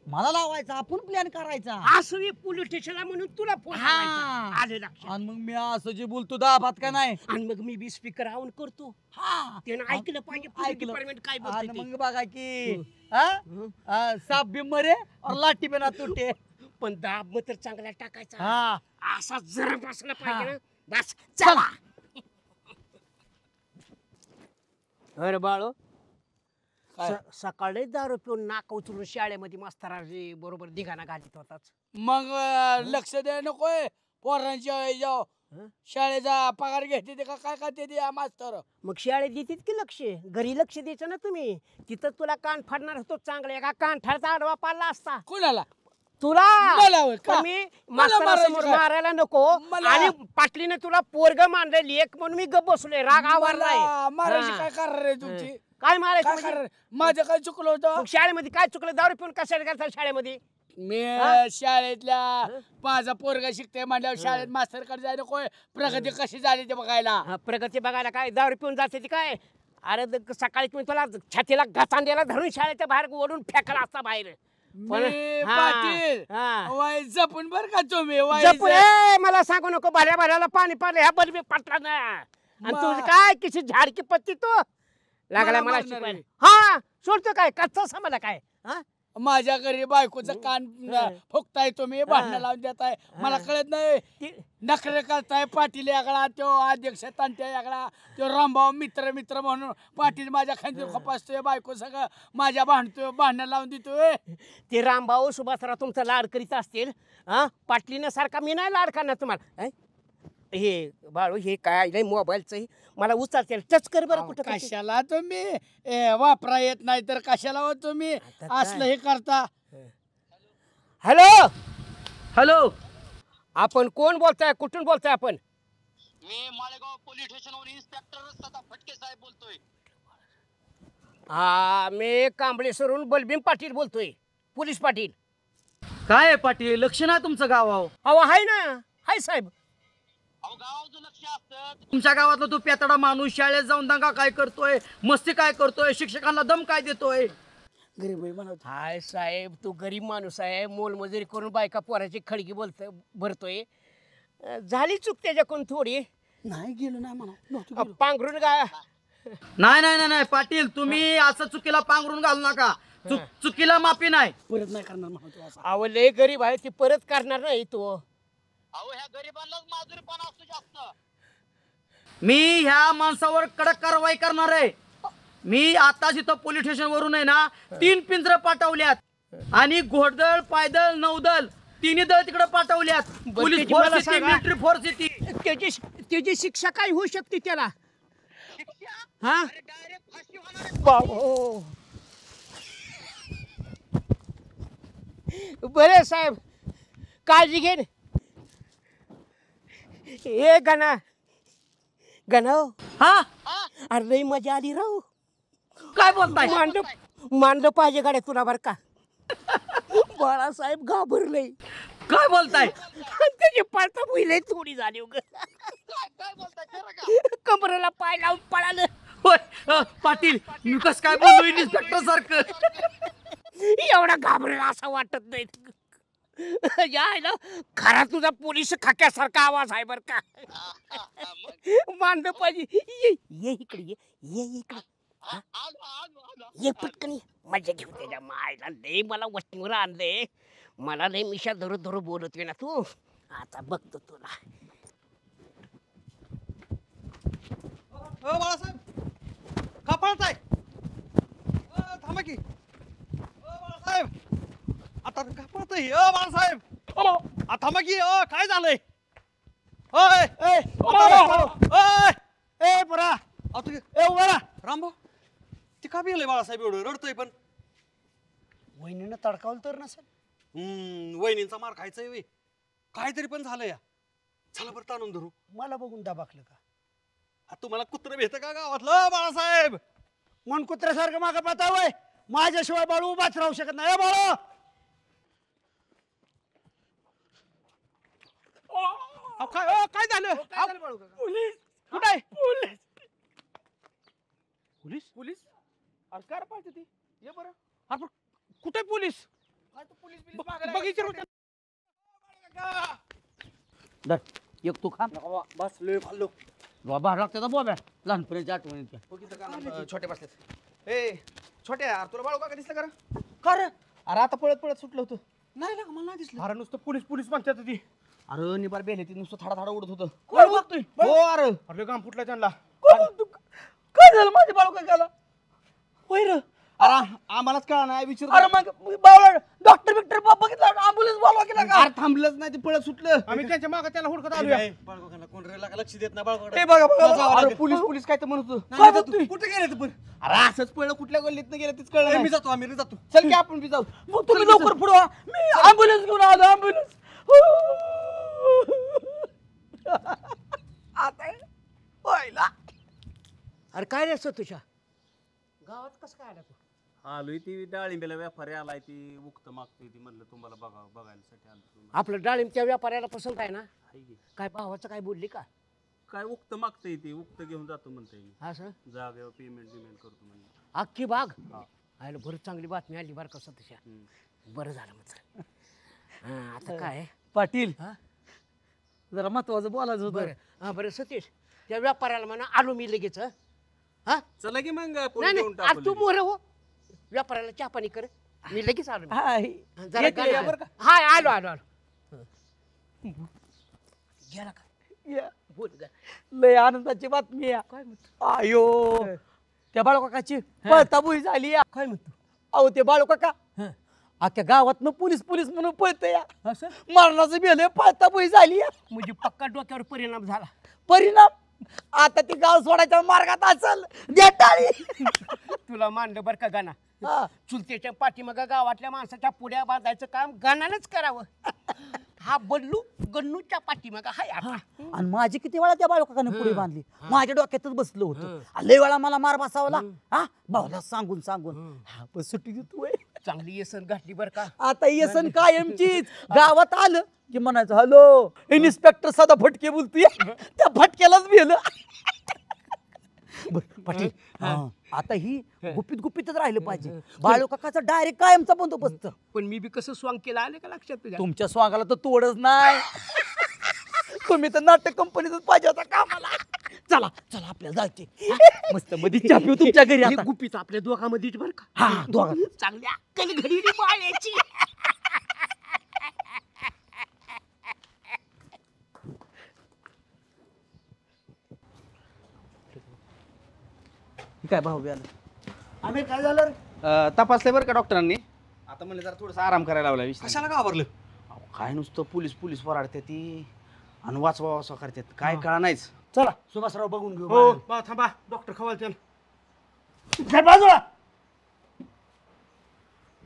J: मला लावायचा, आपण प्लॅन करायचा.
F: असं मी पोलीस स्टेशनला म्हणून तुला फोन आले लक्षात.
J: आणि मग मी असं जे बोलतो दाबात का नाही,
F: आणि मग मी बी स्पीकर ऑन करतो. त्यानं ऐकलं पाहिजे डिपार्टमेंट काय बोलते.
J: मग बघा की साप बी मरे और लाठी बी ना तुटे.
F: पण दाब तर चांगला टाकायचा. असा जरा बसला पाहिजे ना. बस चला. अरे बाळो, सकाळी दारू पिऊन नाक उचलून शाळेमध्ये मास्तराजी बरोबर दिघाना घालीत होताच.
D: मग लक्ष द्या नकोय पोरांच्या शाळेचा पगार घेते ते का काय खाते ते मास्तर.
F: मग शाळेत देतात की लक्ष, घरी लक्ष द्यायचं ना तुम्ही. तिथं तुला कान फाडणार होतो चांगला, एका कान फाडचा आडवा पाडला असता.
D: कुणाला?
F: तुला. मी मास्तरासमोर मारायला नको. आणि पाटलीने तुला पोरग मानलं लेख म्हणून मी गप बसलोय, राग आवरलाय.
D: मारायची काय कारण रे तुमची?
F: काय मारायचं?
D: माझं काय चुकलं होतं?
F: शाळेमध्ये काय चुकलं? दारू पिऊन कशाला गेलता शाळेमध्ये?
D: मी शाळेतल्या माझा पोरगा शिकते म्हणल्यावर शाळेत मास्तर कडे जायला नको. प्रगती कशी झाली ते बघायला.
F: प्रगती बघायला काय दारू पिऊन जाते ती काय? अरे सकाळी तुम्ही तुला छातीला घातांड्याला धरून शाळेच्या बाहेर ओढून फेकला असता बाहेर.
D: पाटील वाय जपून बर का तुम्ही.
F: मला सांगू नको, भऱ्या भऱ्याला पाणी पाडलं ह्या बलबी पाटला ना. आणि तुझं काय किती झाडकी पत्ती तो लागला मला शिकवायला. हा सोडतो काय कच्चा समजा काय?
D: माझ्या घरी बायकोचं कान फुकताय तुम्ही, भांडण लावून देताय. मला कळत नाही. नखरे करताय. पाटील यागळा, तो अध्यक्ष तांट्या यागळा, तो रामभाऊ मित्र मित्र म्हणून पाटील माझ्या खांदी खपासतोय. बायको सगळं माझ्या भांडतोय, भांडण लावून देतोय.
F: ते रामभाऊ सुभासराव तुमचा लाड करीत असतील. पाटलीनं सारखा मी नाही लाड करणार तुम्हाला. हे बाळू हे काय मोबाईलचं मला उचलते टच कर बरं. कुठं
D: कशाला तुम्ही वापरा येत नाही तर कशाला हो तुम्ही असलं हे करता?
F: हॅलो हॅलो, आपण कोण बोलताय? कुठून बोलताय आपण?
M: मी माळेगाव पोलीस स्टेशनवर इन्स्पेक्टर फटके साहेब बोलतोय.
F: हा मी कांबळेश्वरून बलभीम पाटील बोलतोय, पोलीस पाटील.
J: काय पाटील लक्ष नाही तुमचं गावावर?
F: अहो हाय ना, हाय साहेब.
J: तुमच्या गावातला तो पेताडा माणूस शाळेत जाऊन दंगा काय करतोय, मस्ती काय करतोय, शिक्षकांना दम काय देतोय?
F: गरीब म्हणत. हाय साहेब, तू गरीब माणूस आहे, मोलमजुरी करून बायका पोराची खडकी भरतोय. झाली चूक त्याच्याकडून थोडी.
J: नाही गेलो नाही म्हणा,
F: पांघरून गा.
J: नाही नाही नाही पाटील, तुम्ही असं चुकीला पांघरून घालू नका. चुकीला माफी नाही.
F: परत नाही करणार म्हणतो. अहो लय गरीब आहे, ती परत करणार नाही तो.
M: ह्या गरीबांनाच माजुरीपणा असतो जास्त.
J: मी ह्या माणसावर कडक कारवाई करणार आहे. मी आताच इथं पोलीस स्टेशन वरून आहे ना 3 पिंजरं पाठवल्यात आणि घोडदळ पायदळ नौदल तिन्ही दळ तिकडे पाठवल्यात. पोलीस फोर्स येते, मिलिटरी फोर्स येते.
F: त्याची शिक्षा काय होऊ शकते त्याला? हा बरे साहेब काळजी घे. ए गणा गणा
J: हा
F: अरे लई मजा आली राहू.
J: काय बोलताय?
F: मानलं पाहिजे गाड्या तुला बर का. बाळासाहेब घाबरले.
J: काय बोलताय?
F: त्याची पाळता बुईले थोडी झाली उग. कमरेला पाय लावून पळालं.
J: होय पाटील मी कस काय बोललो इन्स्पेक्टर सारखं?
F: एवढा घाबरेला असं वाटत नाही. यायला खरा तुझा पोलीस खाक्यासारखा आवाज आहे बर का. मानलं पाहिजे. ये इकडे ये इकडे ये पटकन मजा घेऊ त्याच्या मायला. लय मला वस्तीवर आणले. मला लय मिशा धरू धरू बोलतोय ना तू. आता बघतो तुला.
I: बाळासाहेब का पळताय? थांबा की. बाळासाहेब आता का पळताय? बाळासाहेब थांबा की. काय झालंय? रामभाऊ ते का बिलय बाळासाहेब एवढं रडतोय? पण
F: वहिनीनं तडकावलं तर नसेल.
I: वहिनींचा मार खायचा वे काहीतरी पण झालं या. चला बरं ताणून धरू.
F: मला बघून दाबाकलं का?
I: तुम्हाला कुत्र भेटतं का गावातलं? बाळासाहेब
F: मन कुत्र्यासारखं मागं पाहता वय. माझ्याशिवाय बाळू उभाच राहू शकत नाही. बाळू
K: काय झालं?
F: पोलीस
K: कुठे आहे?
F: पोलीस
K: पोलीस पोलीस अरे काय पाहिजे ती? ये बरं. अरे कुठे पोलीस? बघितलं
J: एक तू खा
L: बस लय खाल्लो.
J: बाबा लागते बोब्या लहानपणीच्या आठवणीच्या.
L: छोटे बसलेत. ए छोटे यार तुला बाळू काका दिसलं का?
F: कर
L: अरे आता पळत पळत सुटलं होतं.
F: नाही ना मला नाही दिसलं.
K: अरे नुसतं पोलीस पोलीस म्हणतात ती.
L: अरे निबार बेले ती नुसतं थाडा थाडा उडत होतं.
F: कोण बघतोय?
L: हो अरे
K: अरे काम फुटला त्यांना.
F: काय झालं माझ्या बाळू काकाला? होय रे.
L: अरे आम्हालाच कळा नाही विचार.
F: अरे मग बावळा डॉक्टर बिक्टर बघितला ॲम्ब्युलन्स बोलवा केला का?
L: अरे थांबलंच नाही ते पळत सुटलं.
K: आम्ही त्यांच्या मागे त्याला हुडकत आलो.
I: बाळकाला कोण लक्ष देत नाही. बाळकाकडे
L: ए बघा बघा. अरे पोलीस पोलीस काय तर म्हणत होतं.
I: कुठे गेले तू? पण
L: अरे असंच पळलं कुठल्या गल्लीत गेलं तीच कळलं
I: मी
L: नाही.
I: जातो. आम्ही जातो.
L: चल की आपण बी जाऊ.
F: मग तुम्ही लवकर पुढे वा. मी ॲम्ब्युलन्स घेऊन आलो. ॲम्ब्युलन्स आता व्हायला. अरे काय रे तुझ्या गावात कसं काय आला तू?
I: आलोय ती डाळिंब्याला व्यापारी आलाय ती उक्त मागतोय ती म्हणलं तुम्हाला बघायसाठी आलो.
F: आपलं डाळिंबच्या व्यापाऱ्याला पसंत आहे ना? काय भावाचं काय बोलली का?
I: काय उक्त मागतोय ती उक्त घेऊन जातो म्हणतोय.
F: असं
I: जागेवर पेमेंट करतो म्हणलं.
F: अख्खी बाग आयला बरं चांगली बातमी आली बरं कसं तशा. बरं झालं मग. आता काय
J: पाटील जरा महत्वाचं बोलायचं होतं.
F: बरं हा बरं सतीश त्या व्यापाऱ्याला म्हणा आलो मी लगेच. हा
I: चला की मग
F: नाही तू मोर हो व्यापाऱ्याला चहा पाणी कर. मी लगेच आलो. जरा
J: येते
F: गाडी-
J: बरं का?
F: हा आलो आलो आलो. गेला का? बोल ग.
J: लय आनंदाची बातमी आहे.
F: काय म्हणतो?
J: आयो त्या बाळकाकाची पळताबुई झाली.
F: काय म्हणतो?
J: अहो ते बाळकाका अख्ख्या गावातनं पोलीस पोलीस म्हणून पळत या.
F: असं
J: मरणाचं बेल पळताबुई झाली.
F: म्हणजे पक्का डोक्यावर परिणाम झाला.
J: परिणाम आता ती गाव सोडायच्या मार्गात असल. देटाळी
F: तुला मानलं बरं का गाणा. चुलतेच्या पाठीमागं गावातल्या माणसाच्या पुड्या बांधायचं काम गाणानंच करावं. हा बल्लू गन्नूच्या पाठीमागं हाय आता.
J: आणि माझी किती वेळा त्या बाळकाकाने पुढे बांधली. माझ्या डोक्यातच बसलो होतं. लय वेळा मला मार बसावला. हा भाऊला सांगून सांगून हा पण सुट्टी देतोय.
F: चांगली येसन घातली बरं का.
J: आता येसन कायमचीच. गावात आलं की म्हणायचं हॅलो इन्स्पेक्टर सदा फटके बोलतोय. त्या फटक्यालाच भेलं. पाटील आता ही गुपित गुपितच राहिलं पाहिजे. बाळकाकाचा डायरेक्ट कायमचा बंदोबस्त.
F: पण मी बी कसं स्वांग केलं आलं का लक्षात तुझ्या?
J: तुमच्या स्वांगाला तर तोडच नाही. तुम्ही तर नाटक कंपनीतच पाहिजे होता कामाला. चला चला आपल्याला जायचे. मस्त मध्ये चहा पिऊ तुमच्या घरी.
F: हे गुपित आपल्या दोघांमध्येच बरं का.
J: हा दोघा
F: चांगल्या अक्कल घडी बाळ्याची.
J: काय भाऊ आलं आम्ही काय झालं रे?
L: तपासले बरं का डॉक्टरांनी. आता म्हणलं जरा थोडंसं आराम करायला लावला.
I: कशाला घाबरलं?
L: काय नुसतं पोलीस पोलीस वराडते ती आणि वाचवा वाचवा करतात, काय कळा नाहीच.
J: चला सुभाषराव बघून घेऊ.
F: हो थांबा, डॉक्टर खवाल
J: काय बाजूला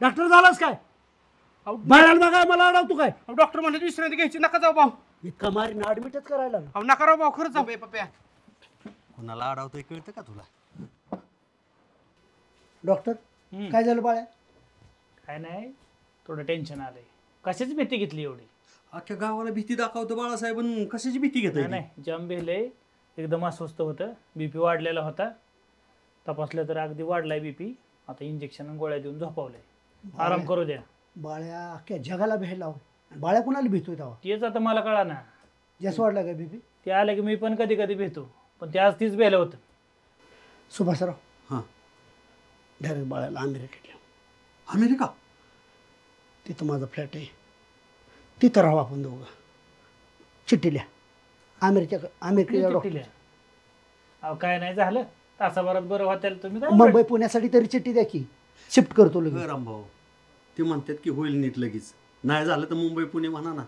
J: डॉक्टर झालास काय? बाळाला बघा मला अडवतो काय?
F: डॉक्टर म्हणले विश्रांती घ्यायची, नका जाऊ भाऊ.
J: इतका मारीन ऍडमिटच करायला
F: अहो नका राव भाऊ, खरंच जाऊ.
L: पप्या
I: कोणाला अडवतोय कळतं का तुला?
J: डॉक्टर काय झालं बाळा?
K: काय नाही, थोडं टेन्शन आलंय. कशाची भीती घेतली एवढी?
I: अख्ख्या गावाला भीती दाखवतो बाळासाहेब, कशाची भीती घेतोय?
K: नाही जाम बेले, एकदम अस्वस्थ होतं, बीपी वाढलेला होता. तपासलं तर अगदी वाढलाय बीपी. आता इंजेक्शन गोळ्या देऊन झोपवलंय, आराम करू द्या.
J: बाळ्या अख्ख्या जगाला भेटला बाळ्या कुणाला भीतोय तेव्हा?
K: तेच आता मला कळा ना.
J: जास्त वाढला का बीपी?
K: ते आलं की मी पण कधी कधी भेटतो, पण ते आज तीच बेलं होतं.
J: सुभाषराव
I: हां
J: डायरेक्ट बाळाला अमेरिकेत.
I: अमेरिका?
J: तिथं माझा फ्लॅट आहे, तिथं राहू आपण दोघं. चिठ्ठी लिहा अमेरिकेच्या डॉक्टर.
K: अहो काय नाही झालं, तासाभरात बरं होत्याला तुम्ही काय
J: मुंबई पुण्यासाठी तरी चिठ्ठी द्या की, शिफ्ट करतो लगेच.
I: रामभाऊ ते म्हणतात की होईल नीट लगेच, नाही झालं तर मुंबई पुणे म्हणा ना.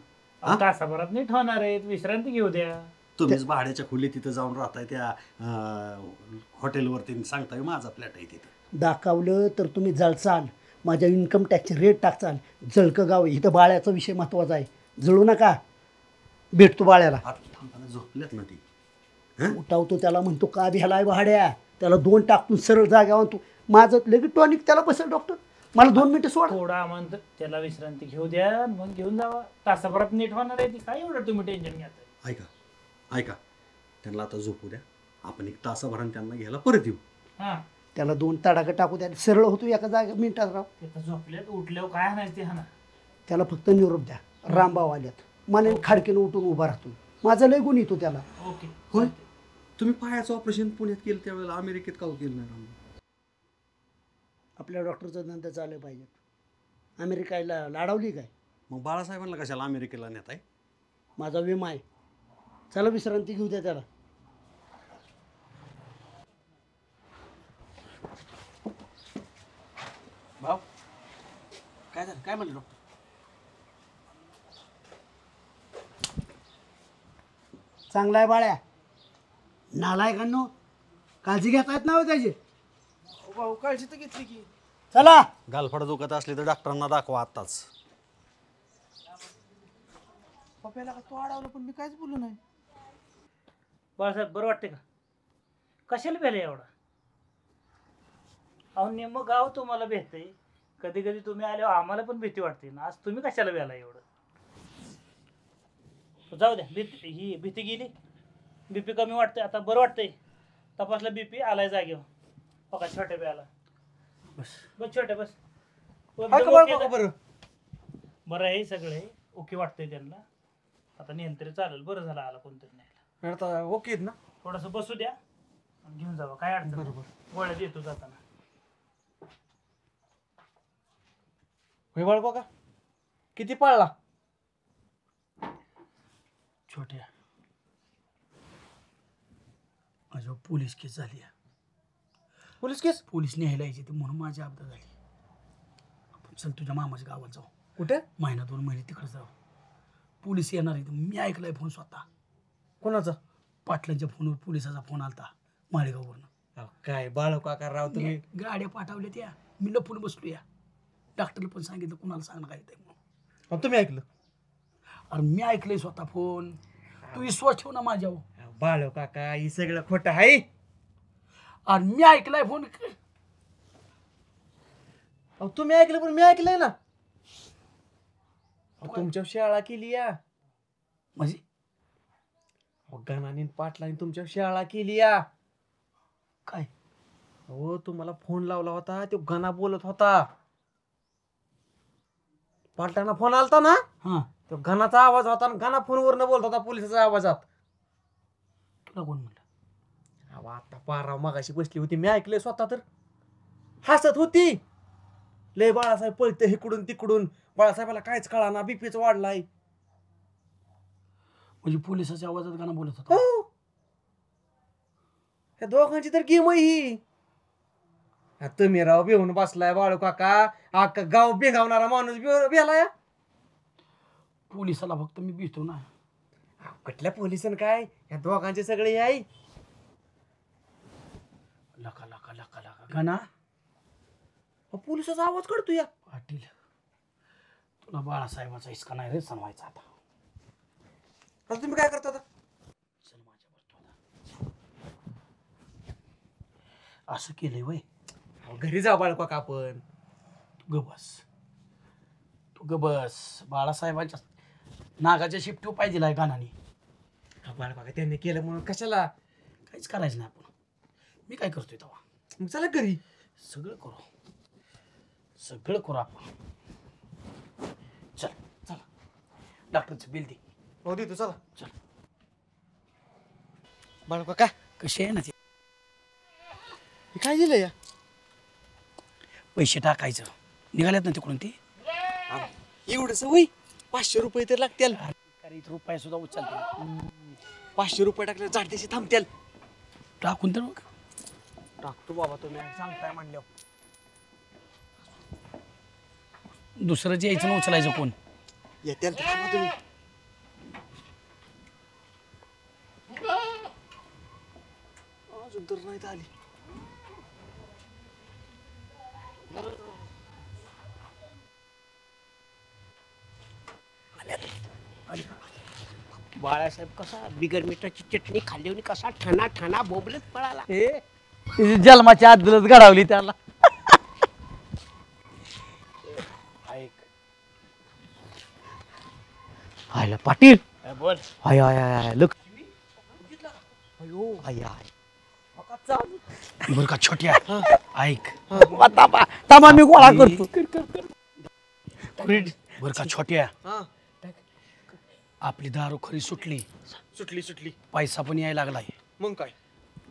K: तासाभरात नीट होणार आहेत, विश्रांती घेऊ द्या.
I: तुम्हीच भाड्याच्या खोली तिथं जाऊन राहताय त्या हॉटेलवरती, सांगताय माझा फ्लॅट आहे तिथं.
J: दाखवलं तर तुम्ही जळचाल, माझ्या इन्कम टॅक्सचे रेट टाकचाल. जळकं गाव इथं बाळ्याचा विषय महत्वाचा आहे, जळू नका. भेटतो बाळ्याला.
I: झोपल्यात ना ती.
J: उठावतो त्याला, म्हणतो का भ्यालाय भाड्या, त्याला 2 टाकतून सरळ जाग्यावर तू. माझं लगेच टॉनिक त्याला बसेल डॉक्टर, मला 2 मिनिटं सोड.
K: थोडा म्हणत त्याला विश्रांती घेऊ द्या, मग घेऊन जावा. तासाभरात नीट होणार आहे ती, काय एवढं तुम्ही टेन्शन घ्या.
I: ऐका त्यांना आता झोपू द्या, आपण 1 तासाभराने त्यांना घ्यायला परत येऊ.
J: त्याला 2 तडाखं टाकू द्या, सरळ होतो एका जागा मिनिटात. राव
K: झोपल्यात, उठल्यावर काय नाही ते हाना.
J: त्याला फक्त निरोप द्या, रामभाऊ आल्यात. मने खाडकीनं उठून उभा राहतो, माझा लय गुण येतो त्याला.
K: ओके
I: होय, तुम्ही पायाचं ऑपरेशन पुण्यात केलं त्यावेळेला अमेरिकेत का केलं नाही?
J: आपल्या डॉक्टरचं धंदा चाललं पाहिजे. अमेरिकेला लाडवली काय?
I: मग बाळासाहेबांना कशाला अमेरिकेला नेत आहे?
J: माझा विमा आहे, चला विश्रांती घेऊ द्या त्याला.
L: भाऊ काय झालं, काय म्हणलं डॉक्टर?
J: चांगला आहे बाळ्या. नालायकांनो काळजी घेता येत नाव त्याची.
L: भाऊ काळजी तर घेतली की.
J: चला.
I: गालफड दुखत असली तर डॉक्टरांना दाखवा आताच.
L: पप्याला का तो अडवलं, पण मी काहीच बोललो नाही.
K: बाळासाहेब बरं वाटते का? कशाला भेले एवढा? अहो नेमकं गाव तुम्हाला भेटतंय, कधी कधी तुम्ही आल्यावर आम्हाला पण भीती वाटते ना. आज तुम्ही कशाला भेला एवढं? जाऊ द्या, ही भीती गेली. बीपी कमी वाटते, आता बरं वाटतंय. तपासला बीपी आलाय जागेवर. बघा छोट्या ब्याला बस बस, छोट्या बस. बरं आहे सगळे, ओके वाटतंय त्यांना. आता नेल तरी चालेल, बरं झालं आला कोणतरी न्यायला.
L: ओके ना,
K: थोडंसं बसू द्या, घेऊन जावा, काय अडचण. बरोबर, गोळ्या देतो जाताना.
L: बाळ बघा किती पाळला.
J: छोट्या माझ्या पोलीस केस झाली.
L: पोलीस केस?
J: पोलीस न्यायला यायचे ते म्हणून माझी अपघात झाली. आपण चल तुझ्या मामाच्या गावात जाऊ.
L: कुठे?
J: 1-2 महिने तिकडे जाऊ. पोलीस येणार आहे. मी ऐकलंय फोन स्वतः.
L: कोणाचा?
J: पाटलांच्या फोनवर पोलिसाचा फोन आलता माळेगाववरनं.
L: काय बाळू काका राव तुम्ही.
J: गाड्या पाठवल्या त्या, मी लपून बसलो. या डॉक्टरला पण सांगितलं कुणाला सांगणं काय ते म्हणून.
L: तुम्ही ऐकलं?
J: अरे मी ऐकलंय स्वतः फोन. तू विश्वास ठेव ना माझ्यावर.
L: बाळू काका ही सगळं खोटं आहे.
J: अरे मी ऐकलंय फोन.
L: तुम्ही ऐकलं, पण मी ऐकलंय ना. तुमच्या शाळा केली या
J: म्हणजे
L: गणाने पाटलाने तुमच्या शाळा केली या.
J: काय?
L: हो तुम्हाला फोन लावला होता, तो गणा बोलत होता. पाटलांना फोन आलता ना, तो गणाचा आवाज होता आणि गणा फोनवर न बोलत होता पोलिसाच्या आवाजात.
J: तुला कोण म्हणलं?
L: आता पाराव मगाशी बसली होती, मी ऐकलंय स्वतः. तर हसत होती. लय बाळासाहेब पळते इकडून तिकडून, बाळासाहेबाला काहीच कळाना, बीपीच वाढलाय.
J: म्हणजे पोलिसाच्या आवाजात गाणं बोलत होता.
L: ह्या दोघांची तर गेम आहे ही. तुम्ही राव बेहून बसलाय बाळू काका. अख्खा गाव बेगावणारा माणूस बेला.
D: पोलिसाला फक्त मी भीतो ना.
L: कुठल्या पोलिसन काय या दोघांचे सगळे आई.
D: लका लका लका लका गणा
L: पोलिसाचा आवाज काढतो या.
D: पाटील तुला बाळासाहेबाचा हिसका नाही रे सांगायचा. आता
L: आता तुम्ही काय करता आता?
D: असं केलंय वय.
L: घरी जा बाळू काका आपण.
D: तू ग बस. बाळासाहेबांच्या नागाच्या शिफ्टीव पाहिजे आहे गाणाने.
L: बाळू काका त्यांनी केलं म्हणून कशाला?
D: काहीच करायचं नाही आपण. मी काय करतोय तेव्हा?
L: मग चला घरी.
D: सगळं करू आपण. चल चला डॉक्टरचं बिल दे.
L: हो देतो चला.
D: चल
L: बाळू काका
D: कसे आहे ना ते.
L: काय दिलं या?
D: पैसे टाकायचं निघाल्यात ना तिकडून ते.
L: एवढंच वय 500 रुपये तर लागतील.
D: रुपये सुद्धा उचलते.
L: 500 रुपये टाकले झाडदेशी थांबतील.
D: टाकून तर मग
L: टाकतो बाबा तुम्ही सांगताय म्हणल्यावर.
D: दुसरं जे यायचं ना उचलायचं कोण.
L: येत्या तुम्ही. अजून तर नाही आली.
F: बाळासाहेब कसा बिगर मिठाची चटणी खाल्ली आणि कसा ठणा ठणा बोबलत पळाला.
D: जन्माच्या आदलच घडवली त्याला.
F: ऐक
D: आयला पाटील.
F: बोल.
D: I I I Lakshmi.
L: अयो
D: आय आय बर का छोट्या. ऐक
F: तामा मी गोळा करतो.
D: बर का छोट्या.
L: हा
D: आपली दारू खरी सुटली.
L: सुटली.
D: पैसा पण यायला लागलाय.
L: मग काय?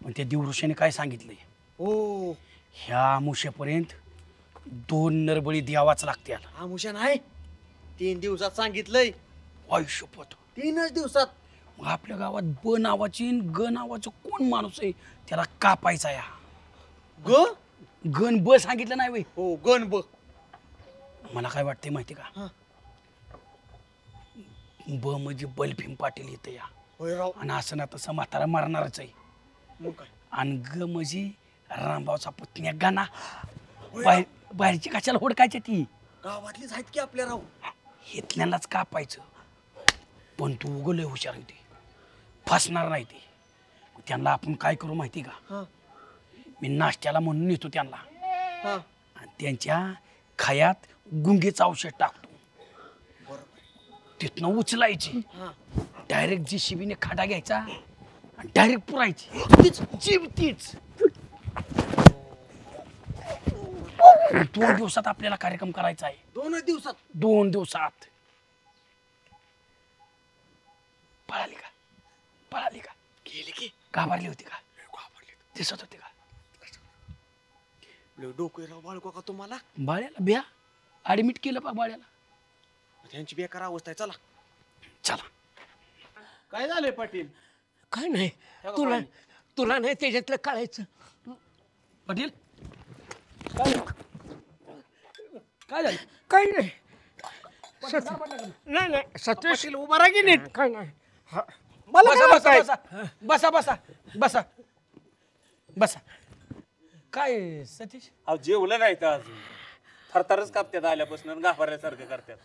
D: पण त्या दिवृषाने काय सांगितलंय.
L: ओ
D: ह्या मुशेपर्यंत 2 नरबळी द्यावाच लागते.
L: आमुषा नाही 3 दिवसात सांगितलंय.
D: आयुष्यपत
L: 3च दिवसात.
D: मग आपल्या गावात ब नावाची ग नावाचं कोण माणूस आहे त्याला कापायचा या. गण ब सांगितलं नाही.
L: हो गण ब.
D: मला काय वाटतंय माहिती का. ब म्हणजे बलभीम पाटील येतं या. आणि असं ना तसं म्हातारा मारणारच आहे. आणि ग म्हणजे रामभाऊचा पुतण्या गाणा. बाहेरची कशाला हुडकायची ती.
L: गावातलीच आहेत की आपल्या राव.
D: इथल्यालाच कापायचं. पण तू उगवलंय हुशार होती. फसणार नाही ते. त्यांना आपण काय करू माहिती का. मी नाश्त्याला म्हणून येतो त्यांना. आणि त्यांच्या खायात गुंगेचं औषध टाकतो. तिथनं उचलायची. डायरेक्ट JCB ने खाडा घ्यायचा आणि डायरेक्ट पुरायची. जीव तीच. 2 दिवसात आपल्याला कार्यक्रम करायचा आहे.
L: 2 दिवसात.
D: 2 दिवसात. पळाली का.
L: गेली की.
D: घाबरली होती का. दिसत होती का.
L: डोकं राव बाळू काका तुम्हाला.
D: बाळ्याला ब्या ऍडमिट केलं बा बाळ्याला.
L: त्यांची बेकार अवस्था आहे.
D: चला.
L: काय झालंय पाटील.
F: काय नाही तुला नाही त्याच्यातलं कळायचं.
D: पाटील काय झालं.
F: काय नाही सतीश उभा राहा की नीट. काय नाही मला
D: बसा. काय सतीश.
I: जेवलं नाही तर अजून थरथरच कापत्यात आल्यापासून घाबरल्यासारखं करतात.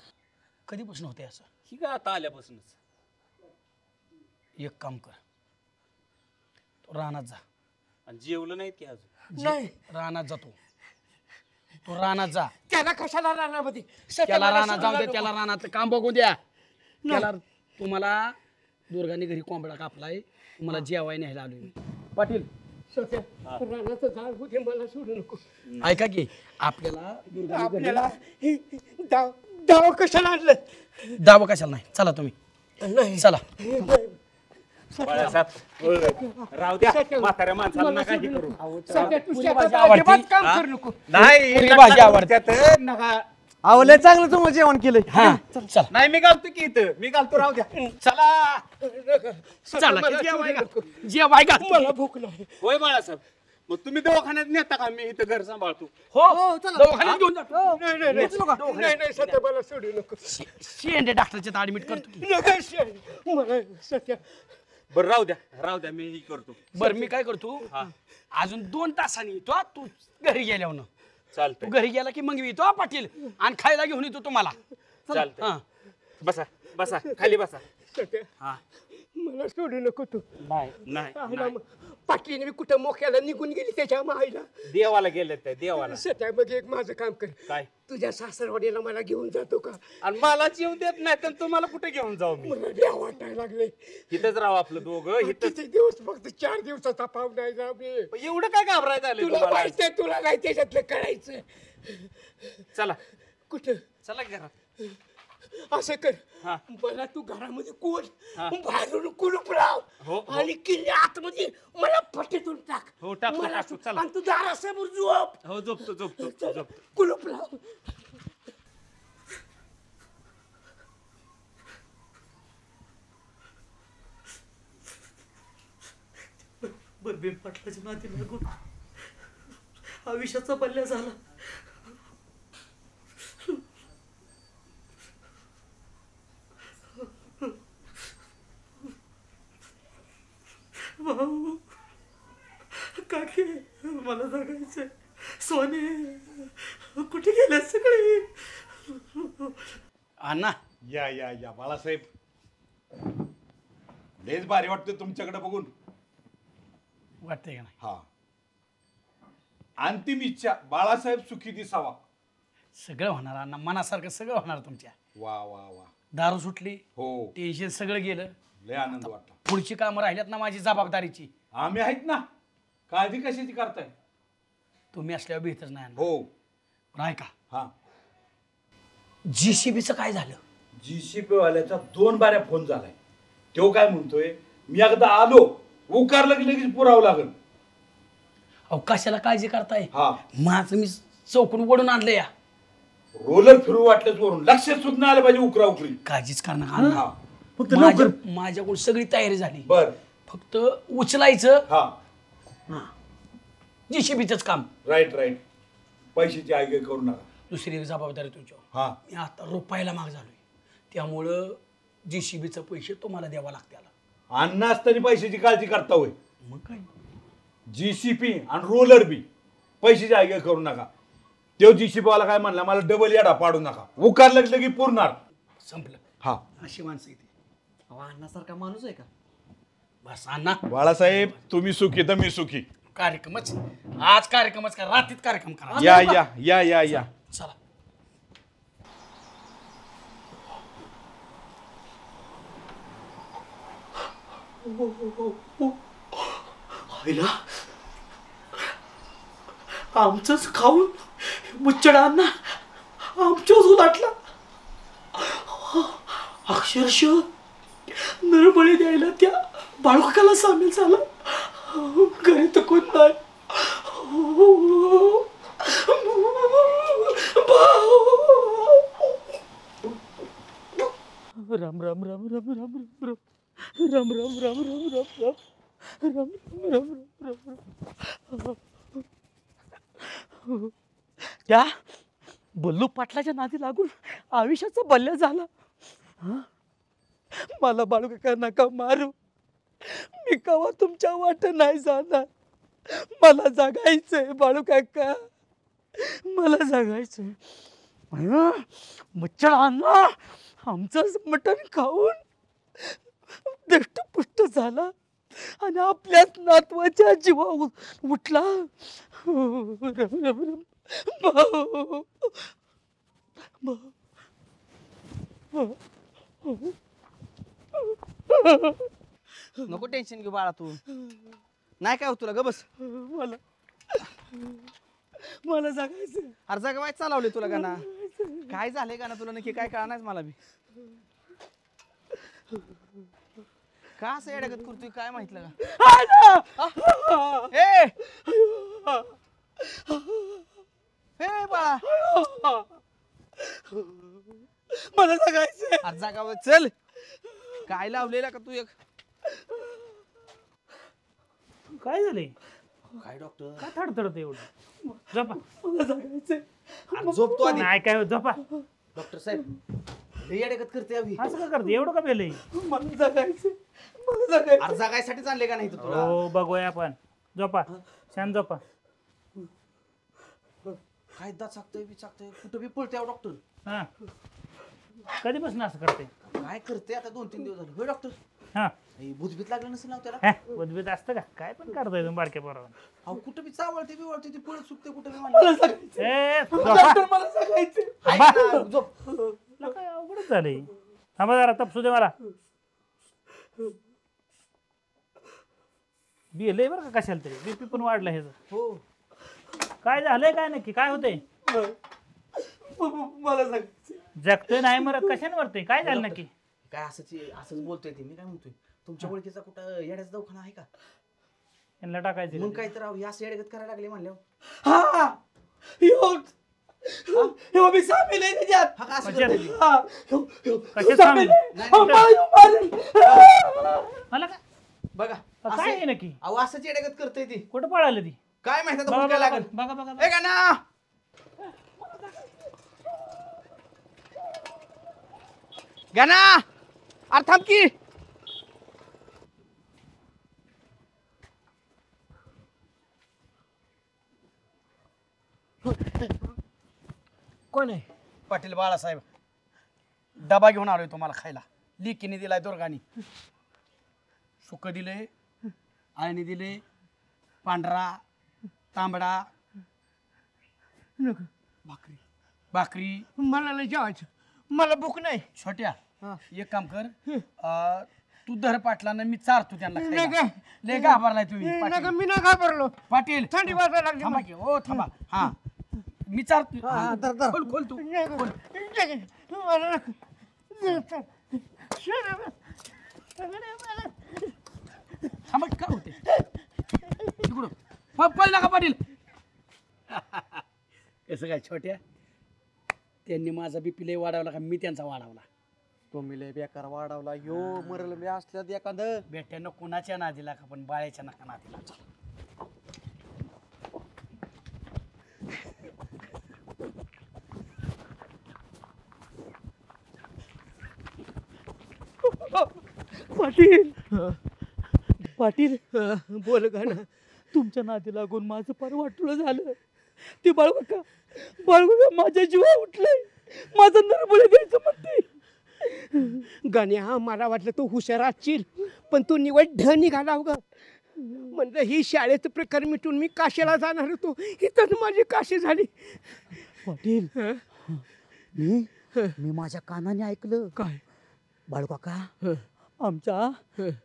D: कधीपासून होते असं.
I: ही काय आता आल्यापासूनच.
D: एक काम कर तो रानात जा.
I: आणि जेवलं नाहीत की अजून.
F: नाही
D: रानात जातो. तो रानात जा.
F: त्याला कशाला रानामध्ये.
D: त्याला रानात जाऊ दे. त्याला रानातलं काम बघू द्या. त्याला तुम्हाला दुर्गाने घरी कोंबडा कापलाय. तुम्हाला जेवाय न्यायला आलोय. पाटील
F: रानाचं झाड होते मला सोडू नको.
D: ऐका की आपल्याला
F: दावा कशाला आणलं.
D: दावा कशाला नाही. चला तुम्ही.
F: नाही
D: चला.
I: राहू द्या म्हाताऱ्या माणसाला नका हे करू.
F: काम करू नको.
I: नाही
D: भाजी आवडते.
L: आवलंय चांगलं तुम्हाला जेवण केलंय.
D: चला.
I: नाही मी घालतो की इथं. मी घालतो. राहू द्या.
D: चला.
F: जेवाय का मला भूक नाही.
I: होय बाळासाहेब
C: मग तुम्ही दवाखान्यात नेता का? मी इथं घर सांभाळतो.
D: हो दवाखान्यात घेऊन जातो.
C: नाही नाही नाही नाही सत्या मला सोडू नको.
D: शेंडे डॉक्टरच्या ऍडमिट करतो.
C: नका शेंडे. मला सत्या बरं राहू द्या मी ही करतो.
D: बरं मी काय करतो अजून 2 तासांनी येतो तू घरी गेल्यावर.
C: चालतंय.
D: तू घरी गेला की मग मी येतो पाटील आणि खायला घेऊन येतो तुम्हाला.
C: चालतंय. बसा खाली बसा. सत्या मला सोडू नको तू.
F: नाही पाटलीने मी कुठं मोक्याला निघून गेली त्याच्या माईला.
C: देवाला गेले ते देवाला.
F: सत्या मग एक माझं काम कर.
C: काय?
F: तुझ्या सासरवाडीला मला घेऊन जातो का?
C: आणि मलाच येऊ देत नाही तर तुम्हाला कुठे घेऊन जाऊ मी?
F: मला द्या वाटायला लागले.
C: इथंच राहू आपलं दोघं.
F: किती दिवस फक्त 4 दिवसाचा पाहुणा आहे ना मी.
C: एवढं काय घाबरायचं आलं
F: तुला
C: तुम्हाला?
F: माहिती आहे तुला नाही त्याच्यातलं करायचं.
C: चला
F: कुठं?
C: चला घरात.
F: असं कर मला तू घरामध्ये कोण बाहेरून कुलूप लाव आणि किल्ले आतमध्ये मला फटेतून टाक.
C: हो टाकतो चला.
F: आणि तू दारासमोर झोप.
C: हो झोपतो.
F: कुलूप लाव.
L: बलबीर पाटलाच्या नाती लागून आयुष्याचा बल्ल्या झाला. भाऊ काकी मला जगायचंय. सोने कुठे गेले सगळे?
N: अण्णा या बाळासाहेब. लयच भारी वाटतं तुमच्याकडे बघून.
D: वाटतंय का नाही?
N: हा अंतिम इच्छा बाळासाहेब सुखी दिसावा.
D: सगळं होणार अण्णा मनासारखं सगळं होणार तुमच्या.
N: वा वा वा.
D: दारू सुटली.
N: हो
D: टेन्शन सगळं गेलं.
N: लय आनंद वाटला.
D: पुढची कामं राहिल्यात ना माझी जबाबदारीची.
N: आम्ही आहेत ना. काळजी कशाची करताय?
D: तुम्ही असल्यावर भीतच नाही.
N: हो
D: नाही का?
N: हा
D: JCBचं काय झालं?
N: JCB वाल्याचा 2 बाऱ्या फोन झालाय. तो काय म्हणतोय मी एकदा आलो उकारलं की लगेच पुरावं लागल.
D: अहो कशाला काळजी करताय?
N: हा
D: माझं मी चौकून ओढून आणलं या.
N: रोलर फिरू वाटलंच वरून लक्षात सुद्धा आलं पाहिजे उकरा उकरी.
D: काळजीच करणार.
N: हा
D: फक्त माझ्याकडून सगळी तयारी झाली.
N: बर
D: फक्त उचलायचं.
N: हा
D: JCBचंच काम.
N: राईट पैशाची आयगाई करू नका.
D: दुसरी एक जबाबदारी तुमच्या.
N: हा
D: मी आता रुपयाला माग झालोय त्यामुळं JCBचं पैसे तुम्हाला द्यावा लागतील.
N: अन्न असताना पैशाची काळजी करता होय.
D: मग काय
N: JCB आणि रोलर बी पैशाची आयगाई करू नका. तो JCB वाला काय म्हणला मला डबल याडा पाडू नका. उकारलं की पुरणार.
D: संपलं.
N: हा
D: अशी माणसं इथे.
L: अण्णासारखा माणूस आहे का?
D: बस अण्णा.
N: बाळासाहेब तुम्ही सुखी तर मी सुखी.
D: कार्यक्रमच आज कार्यक्रमच करा. रात्रीत कार्यक्रम करा.
N: या
D: चला.
L: आमचंच खाऊन मुच्चडांना आमच्याच उलाटला. अक्षरशः नरबळी द्यायला त्या बाळकाला सामील झाला. घरी तर कोण नाही. राम राम राम राम राम राम राम राम राम राम राम राम राम राम राम. त्या बल्लू पाटलाच्या नादी लागून आयुष्याचा बल्ल्या झाला. मला बाळू काका नका मारू. मी कवा तुमच्या वाट नाही जाणार. मला जगायचंय बाळू काका. मला जगायचंय. मच्छर अण्णा आमचंच मटण खाऊन दष्टपुष्ट झाला आणि आपल्याच नातवाच्या जीवा उठला. रम रम रम भाऊ.
J: नको टेन्शन घेऊ बाळा तू. नाही काय होत तुला ग बस.
L: मला जगायचं.
J: अरे जगवायच चालवले तुला गाणं. काय झालंय गाणं तुला नक्की काय कळणार मला बी. का असं येड्यागत करतोय काय माहितलं का? हे बाळा
L: मला जगायचंय.
J: अरे जगावं चल. काय लावलेला का तू एक?
L: काय झाले? काय डॉक्टर
K: काय थडथडत एवढं झोपा
L: मला जगायचंय
K: अरे झोपतो आधी नाही काय होत, झोपा
L: डॉक्टर साहेब लई अडकत करते अभि
K: असं का करते एवढं का बेलय
L: मला जगायचंय मला जगायचं अरे जगायसाठी चालले का नाही तर तुला
K: हो बघूया आपण झोपा शांत झोपा
L: काय दात चाकतोय बी चाकतोय कुठं बी पळतोय डॉक्टर
K: हा कधीपासून असं करते
L: काय करते आता 2-3 दिवस झाले होय डॉक्टर
K: हा
L: भूतभीत लागलं नसेल ना त्याला
K: उद्भिद असतं का काय पण करताय तुम्ही बारक्या पोरावर
L: अहो कुठं बी चावळते बी वळते ती पळत सुटते कुठं बी
K: डॉक्टर
L: मला जगायचंय झोप
K: काय अवघडच झालंय थांबा जरा तपसू दे मला बिलय बरं का कशाला तरी बीपी पण वाढलं ह्याचं
L: हो
K: काय झालंय काय नक्की काय होतंय
L: मला जगायचंय
K: जगतोय नाही मरत कशाने मरतोय काय झालं नक्की
L: काय असंच बोलतोय ते मी काय म्हणतोय तुमच्या ओळखीचा कुठं येड्याचा दवाखाना आहे का
K: यांना टाकायचं
L: मग काय तर या येड्यागत करायला लागले म्हणले
D: हा यो मी सामील आहे त्याच्यात
L: हा का असं
K: कशात?
L: करतोय?
K: कशात
D: सामील
K: सामील? मला काय
L: बघा
K: काय आहे नक्की
L: अहो असंच येड्यागत करतोय ती
K: कुठं पळालं ती
L: काय माहिती
K: बघा,
L: आता
K: बघा,
L: लागल
K: बघा, बघा,
L: ए गाना
F: गाना अरे थांब की
D: कोण आहे
F: पाटील बाळासाहेब डबा घेऊन आलोय तुम्हाला खायला लिकीने दिलाय दुर्गानी सुक दिले आळणी दिले पांढरा तांबडा भाकरी भाकरी
D: मला नाही जेवायचं मला भूक नाही
F: छोट्या एक काम कर तू धर पाटलांना मी चारतो त्यांना खायला. लय घाबरलाय तुम्ही पाटील.
D: मी ना घाबरलो
F: पाटील
D: थंडी वाजायला लागली
F: थांबा की हो थांबा हा मी चारतो खोल खोल तू खोल. थांबा काय होते तिकडून पळला का पाटील कसं काय छोट्या त्यांनी माझा बीपी लय वाढवला का मी त्यांचा वाढवला
L: तुम्ही लय बेकार वाढवला यो मरल बी असल्यात एखादं
F: बेट्यानं कोणाच्या नादीला का पण बाळ्याच्या नका नादीला
D: पाटील पाटील बोल का ना तुमच्या नादी लागून माझं फार वाटलं झालं ते बाळबका माझ्या जीवा उठलंय माझं नरबळ द्यायचं म्हणते गाण्या मला वाटलं तू हुशार असशील पण तू निवड ढ निघाला ग म्हणलं ही शाळेचं प्रकार मिटून मी काशीला जाणार होतो इथं माझी काशी झाली
J: पाटील मी माझ्या कानाने ऐकलं
D: काय
J: बाळकाका आमच्या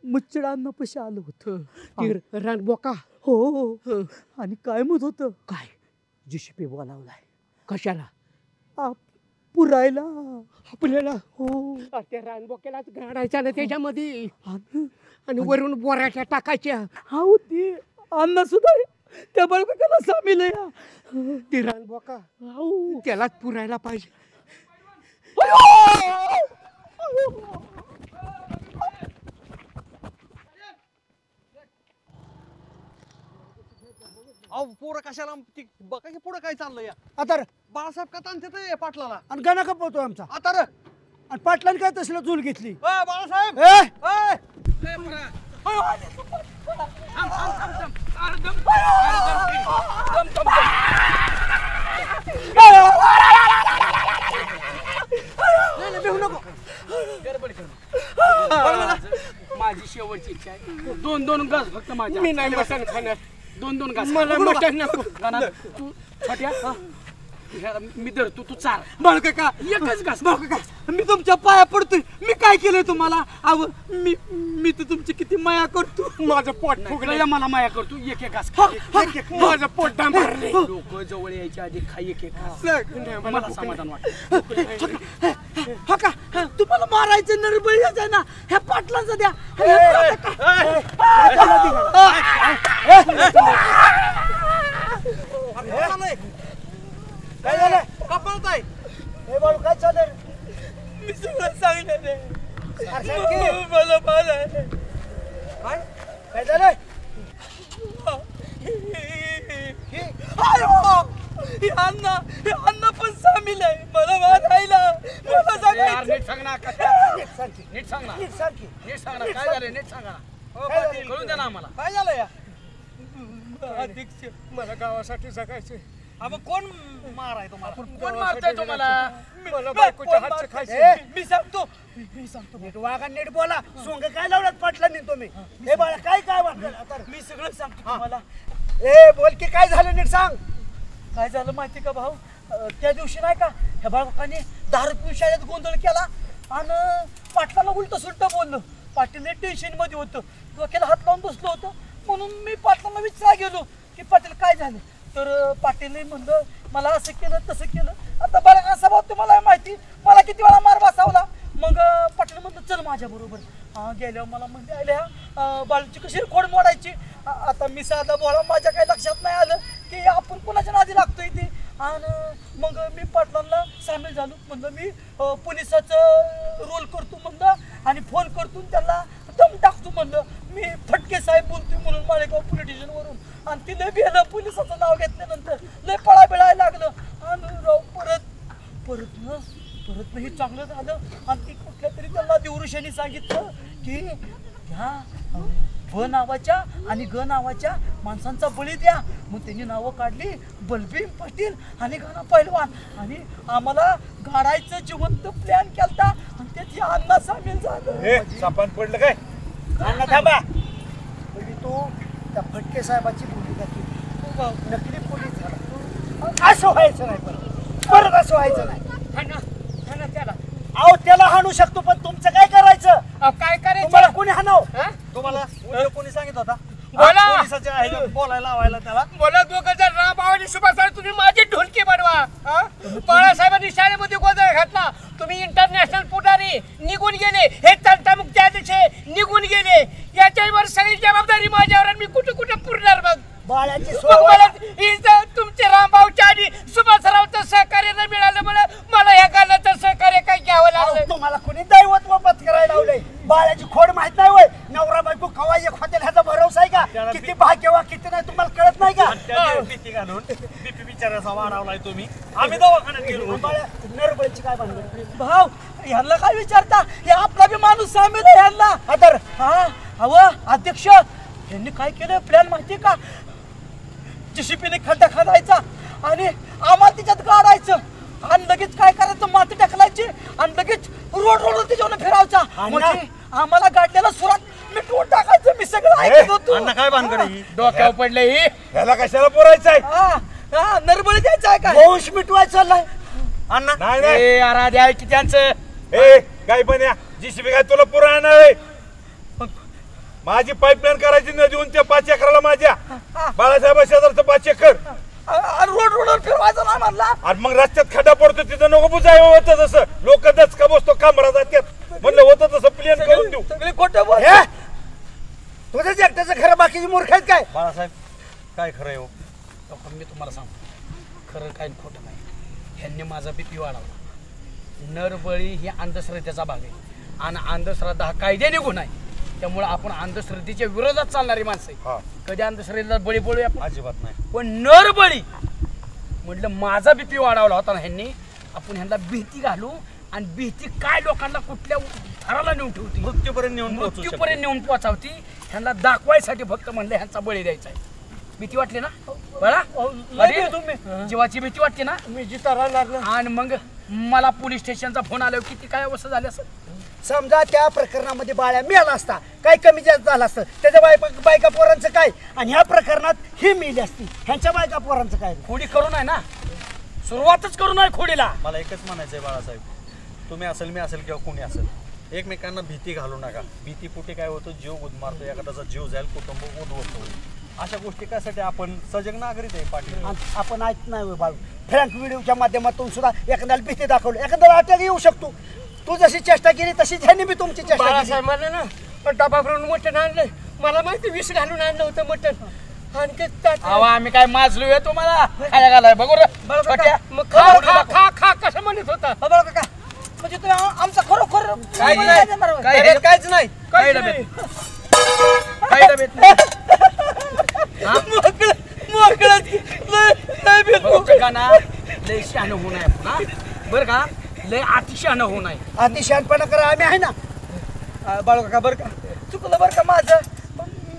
J: मुच्चडांना पैसे आलं होतं
D: रानबोका
J: हो आणि काय म्हणत होतं काय जीसीपी बोलावलाय
D: कशाला
J: पुरायला
D: आपल्याला
J: हो
D: त्या रानबोक्यालाच गाडायचा ना त्याच्यामध्ये आणि वरून बोराच्या टाकायच्या
J: हा होती अण्णा सुद्धा त्या बाळकाला सामील आहे
D: ती रानबोका त्यालाच पुरायला पाहिजे
I: अहो पोरं कशाला ती बघा की पुढं काय चाललंय या
J: आता
I: बाळासाहेब का ताणते पाटलाला
J: आणि गाणं का पोहतो आमचा
I: आता रे
J: आणि पाटलाने काय तसलं चूल घेतली
I: बाळासाहेब
F: माझी शेवटची इच्छा आहे दोन घास फक्त माझ्या
D: मी नाही मटण खाणार
F: दोन घास
D: मला मटण नको
F: तू छोट्या मी धरतो तू चार
D: बाळकाका
F: एकच घास
D: बाळकाका मी तुमच्या पाया पडतोय मी काय केलंय तुम्हाला अव मी तर तुमची किती माया करतो माझं पोट फुगलं
F: मला माया करतो एक घास
D: माझं पोट डांबरले
F: लोक जवळ यायच्या आधी खाई एक घास मला समाधान वाटत
J: हा का तुम्हाला मारायचं नरबळी आहे ना ह्या पाटलांचा द्या
I: काय झालं का पळताय
J: हे बाळू काय चालेल
D: मी सगळं सांगितलं
J: मला
I: काय
J: काय झालं
D: हे अन्न पण सामील आहे मला मारायला मला सांगायचं
H: नीट सांग ना नीट सांग ना नीट सांग ना काय झालं नीट सांगा हो पाटील कळून द्या ना आम्हाला
D: काय झालं या
F: अध्यक्ष मला गावासाठी जगायचंय
I: मग कोण माराय तुम्हाला
H: कोण मारतोय तुम्हाला
F: मला बायकोच्या हातचं खायचं
D: मी सांगतो नीट वागा नीट बोला सोंग काय लावलात पाटला नाही तुम्ही हे बाळा काय वाटलं मी सगळं सांगतो तुम्हाला ए बोल की काय झालं नीट सांग काय झालं माहिती का भाऊ त्या दिवशी नाही का ह्या बाळकाने दारू पिऊन शाळेत गोंधळ केला आणि पाटलाला उलट सुलट बोललं पाटील टेन्शन मध्ये होतं डोक्याला हात लावून बसलो होतं म्हणून मी पाटलाला विचारा गेलो की पाटील काय झालं तर पाटील म्हणलं मला असं केलं तसं केलं आता बरं असा भाऊ तुम्हाला माहिती मला किती वेळा मार बसावला मग पाटील म्हणलं चल माझ्या बरोबर गेल्यावर मला म्हणले आल्या बाळूची कशी खोड मोडायची आता मी साधा बोला माझ्या काही लक्षात नाही आलं की आपण कोणाच्या नादी लागतोय ते आणि मग मी पाटलांना सामील झालो म्हणलं मी पोलिसाचं रोल करतो म्हणलं आणि फोन करतो त्यांना दम टाकतो म्हणलं मी फटके साहेब बोलतोय म्हणून माळेगाव पोलीस स्टेशनवरून आणि ती लय भेलं पोलिसाचं नाव घेतल्यानंतर लय पळा बिळायला लागलं आणि राव परत हे चांगलं झालं आणि ती कुठल्या तरी त्यांना देवऋषांनी सांगितलं की ह्या ब नावाच्या आणि ग नावाच्या माणसांचा बळी द्या मग त्यांनी नावं काढली बलबीर पाटील आणि गाणा पैलवान आणि आम्हाला गाडायचं जिवंत प्लॅन केलता आणि त्याची अण्णा सामील झालं
N: सापान पडलं काय
D: अण्णा थांबा म्हणजे तू त्या फटके साहेबाची भूमिका केली तू नकली पोलीस झाला असं व्हायचं नाही परत असं व्हायचं नाही त्याला अहो त्याला हाणू शकतो पण तुमचं काय करायचं
F: काय करायचं
D: तुम्हाला कोणी हाणाव
I: तुम्हाला उद्या कोणी सांगितलं होता
F: बोला
I: पोलिसाच्या आहे बोलायला लावायला त्याला
F: बोला 2000 रामभावानी सुभाष तुम्ही माझी ढोलकी बनवा बाळासाहेबांनी शाळेमध्ये गोंधळ घातला तुम्ही इंटरनॅशनल पुढारी निघून गेले हे तंटामुक्त अध्यक्ष निघून गेले याच्यावर सगळी जबाबदारी माझ्यावर मी कुठे पुरणार मग
D: बाळाची
F: तुमचे रामभाऊच्या आणि सुभाषरावचं सहकार्य न मिळालं मला ह्या गाण्याचं सहकार्य काय घ्यावं लागलं
D: तुम्हाला कोणी दैवत वापस करायला लावलंय बाळाची खोड माहित नाही होय नवरा बायको कवा एक होते ह्याचा भरोसा आहे का किती भाग्यवा किती नाही तुम्हाला कळत नाही का
I: भीती घालून बीपी बिचाराचा वाढवलाय तुम्ही आम्ही दवाखान्यात गेलो
D: नरबळीची काय भानगड भाऊ ह्यांना काय विचारता हे आपला बी माणूस सामील आहे ह्यांना आदर अव अध्यक्ष यांनी काय केलं प्लॅन माहितीये का जेसीपीने खड्डा खादायचा आणि आम्हाला तिच्यात गाडायचं आणि लगेच काय करायचं माती टाकलायची आणि लगेच रोड त्याच्यावर फिरायचा म्हणजे आम्हाला गाडलेला सुरात मिटवून टाकायचं मी सगळं ऐकत होतो
I: काय भानगड आहे
F: डोक्यावर पडले ही
N: ह्याला कशाला पोरायचंय
D: नरबळी द्यायचा आहे का वंश मिटवायचं चाललाय
I: अण्णा
N: नाही
F: आराध्या आहे की त्यांचं
N: काय पण या जीसीबी काय तुला पुरा येणार माझी पाईपलाईन करायची न देऊन त्या 5 एकराला माझ्या बाळासाहेब शेजारचं 5 एकर
D: रोडवर फिरवायचं नाही म्हणला
N: आणि मग रस्त्यात खड्डा पडतो तिथं नको बुजाय होतं तसं लोक दचका बसतो कांबरा जात्यात म्हणलं होतं तसं प्लॅन करून देऊ
D: सगळे खोटं बोल तुझ्याच एकट्याचं खरं बाकीची मूर्ख आहेत काय
I: बाळासाहेब काय खरं आहे हो
H: मी तुम्हाला सांगतो खरं काय खोटं नाही ह्यांनी माझा बीपी वाढवला नरबळी ही अंधश्रद्धेचा भाग आहे आणि अंधश्रद्धा हा कायद्याने गुन्हा आहे त्यामुळे आपण अंधश्रद्धेच्या विरोधात चालणारी माणसं आहे कधी अंधश्रद्धेला बळी पडूया आपण
I: अजिबात नाही
H: पण नरबळी म्हटलं माझा बीपी वाढवला होता ना ह्यांनी आपण ह्यांना भीती घालू आणि भीती काय लोकांना कुठल्या थराला नेऊन ठेवती मृत्यूपर्यंत नेऊन पोचावती ह्यांना दाखवायसाठी फक्त म्हणलं ह्यांचा बळी द्यायचा आहे भीती वाटली ना बळा जीवाची भीती वाटते ना
D: मी जितारा लागलं
H: आणि मग मला पोलीस स्टेशनचा फोन आल्यावर किती काय अवस्था झाली असं
D: समजा त्या प्रकरणामध्ये बाळ्या मिळाला असता काय कमी जास्त झालं असतं त्याच्या बायका पोरांचं काय आणि ह्या प्रकरणात ही मिळली असती ह्यांच्या बायका पोरांचं काय
H: खोडी करू नये ना सुरुवातच करू नये खोडीला
I: मला एकच म्हणायचंय बाळासाहेब तुम्ही असेल मी असेल किंवा कोणी असेल एकमेकांना भीती घालू नका भीतीपोटी काय होतं जीव गुदमारतो एखाद्याचा जीव जाईल कुटुंब उद्ध्वस्त होईल अशा गोष्टी त्यासाठी आपण सजग नागरिक आहे पाटील
D: आपण ऐकत नाही बाळू फ्रँक व्हिडिओच्या माध्यमातून सुद्धा एखाद्याला भीती दाखवली एखाद्याला अटॅक येऊ शकतो तू जशी चेष्टा केली तशी ह्यांनी बी तुमची चेष्टा केली
F: म्हणलं ना डबा भरून मटण आणलंय मला माहिती 20 घालून आणलं होतं मटण आणि
H: आम्ही काय माजलोय तुम्हाला खायला घालाय बघू
F: खा कसं म्हणत होता
D: बघा काका म्हणजे तुम्ही आमचा खरोखर
H: काहीच नाही काही डबेत
D: बघा ना लय शहाणं होऊ नये आपण हा? बरं का लय अतिशहाणं होऊ नये.
J: अतिशहाणपणा करा आम्ही आहे ना बाळू काका. बरं का चुकलं बरं का माझं.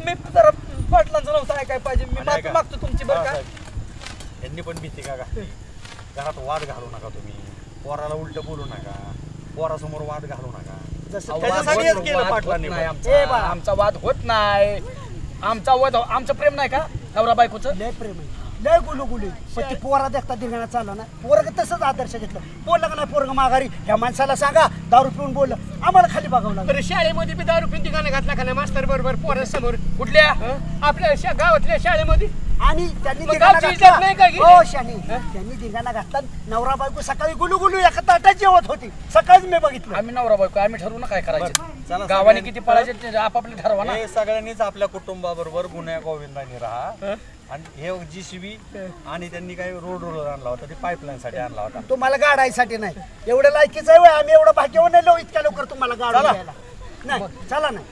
J: मी जरा पाटलांचं नव्हतं ऐकाय पाहिजे. मी माफी मागतो तुमची. बरं का
I: यांनी पण भीती का घातली. घरात वाद घालू नका तुम्ही. पोराला उलट बोलू नका. पोरासमोर वाद घालू नका.
D: त्याच्यासाठीच केलं पाटलांनी. आमचा वाद होत नाही. आमचं प्रेम नाही का नवरा बायकोचं.
J: लय प्रेम आहे. लय गुलुगुली. पण ती पोरा देखता धिंगाणा चालला ना. पोरग तसंच आदर्श घेतलं. बोललं का नाही पोरग माघारी ह्या माणसाला सांगा दारू पिऊन बोललं आम्हाला खाली बघावं लागलं.
F: बरं शाळेमध्ये बी दारू पिऊन धिंगाणा घातला का नाही मास्तर बरोबर पोरासमोर? कुठल्या आपल्या गावातल्या शाळेमध्ये?
J: आणि त्यांनी
F: मग
J: धिंगाणा
F: गावची इज्जत नाही का
J: घातला.
F: गेली?
J: हो शानी त्यांनी धिंगाणा घातला. नवरा बायको सकाळी गुलुगुलू एका ताटात जेवत होती. सकाळीच मी बघितलं.
D: आम्ही नवरा बायको आम्ही ठरवू ना काय करायचं. गावाने किती पळायचे आपापले ठरवा ना.
I: हे सगळ्यांनीच आपल्या कुटुंबाबरोबर गुन्ह्या गोविंदाने राहा. आणि हे जीसीबी आणि त्यांनी काही रोड आणला होता ते पाईपलाईन साठी आणला होता.
J: तुम्हाला गाडायसाठी नाही. एवढं लायकीच आहे आम्ही एवढं भाग्यवान नाही इतक्या लवकर तुम्हाला गाडून द्यायला. नाही चला नाही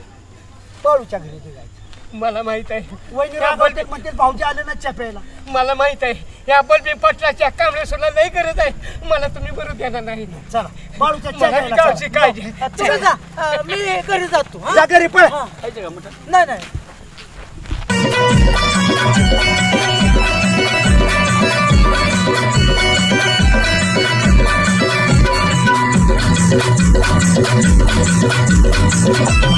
J: बाळूच्या घरी निघायचं.
F: मला माहित आहे
J: वहिनी रागवते म्हणतील भाऊजी आले ना चपेला.
F: मला माहित आहे या बलबी पटलाच्या कामरेश्वरला लई गरज आहे. मला तुम्ही बरोबर देणार नाही.
J: चला बाळूच्या
F: मला गावची काळजी.
J: मी घरी जातो. जा घरी पळ. नाही नाही
O: We'll be right back.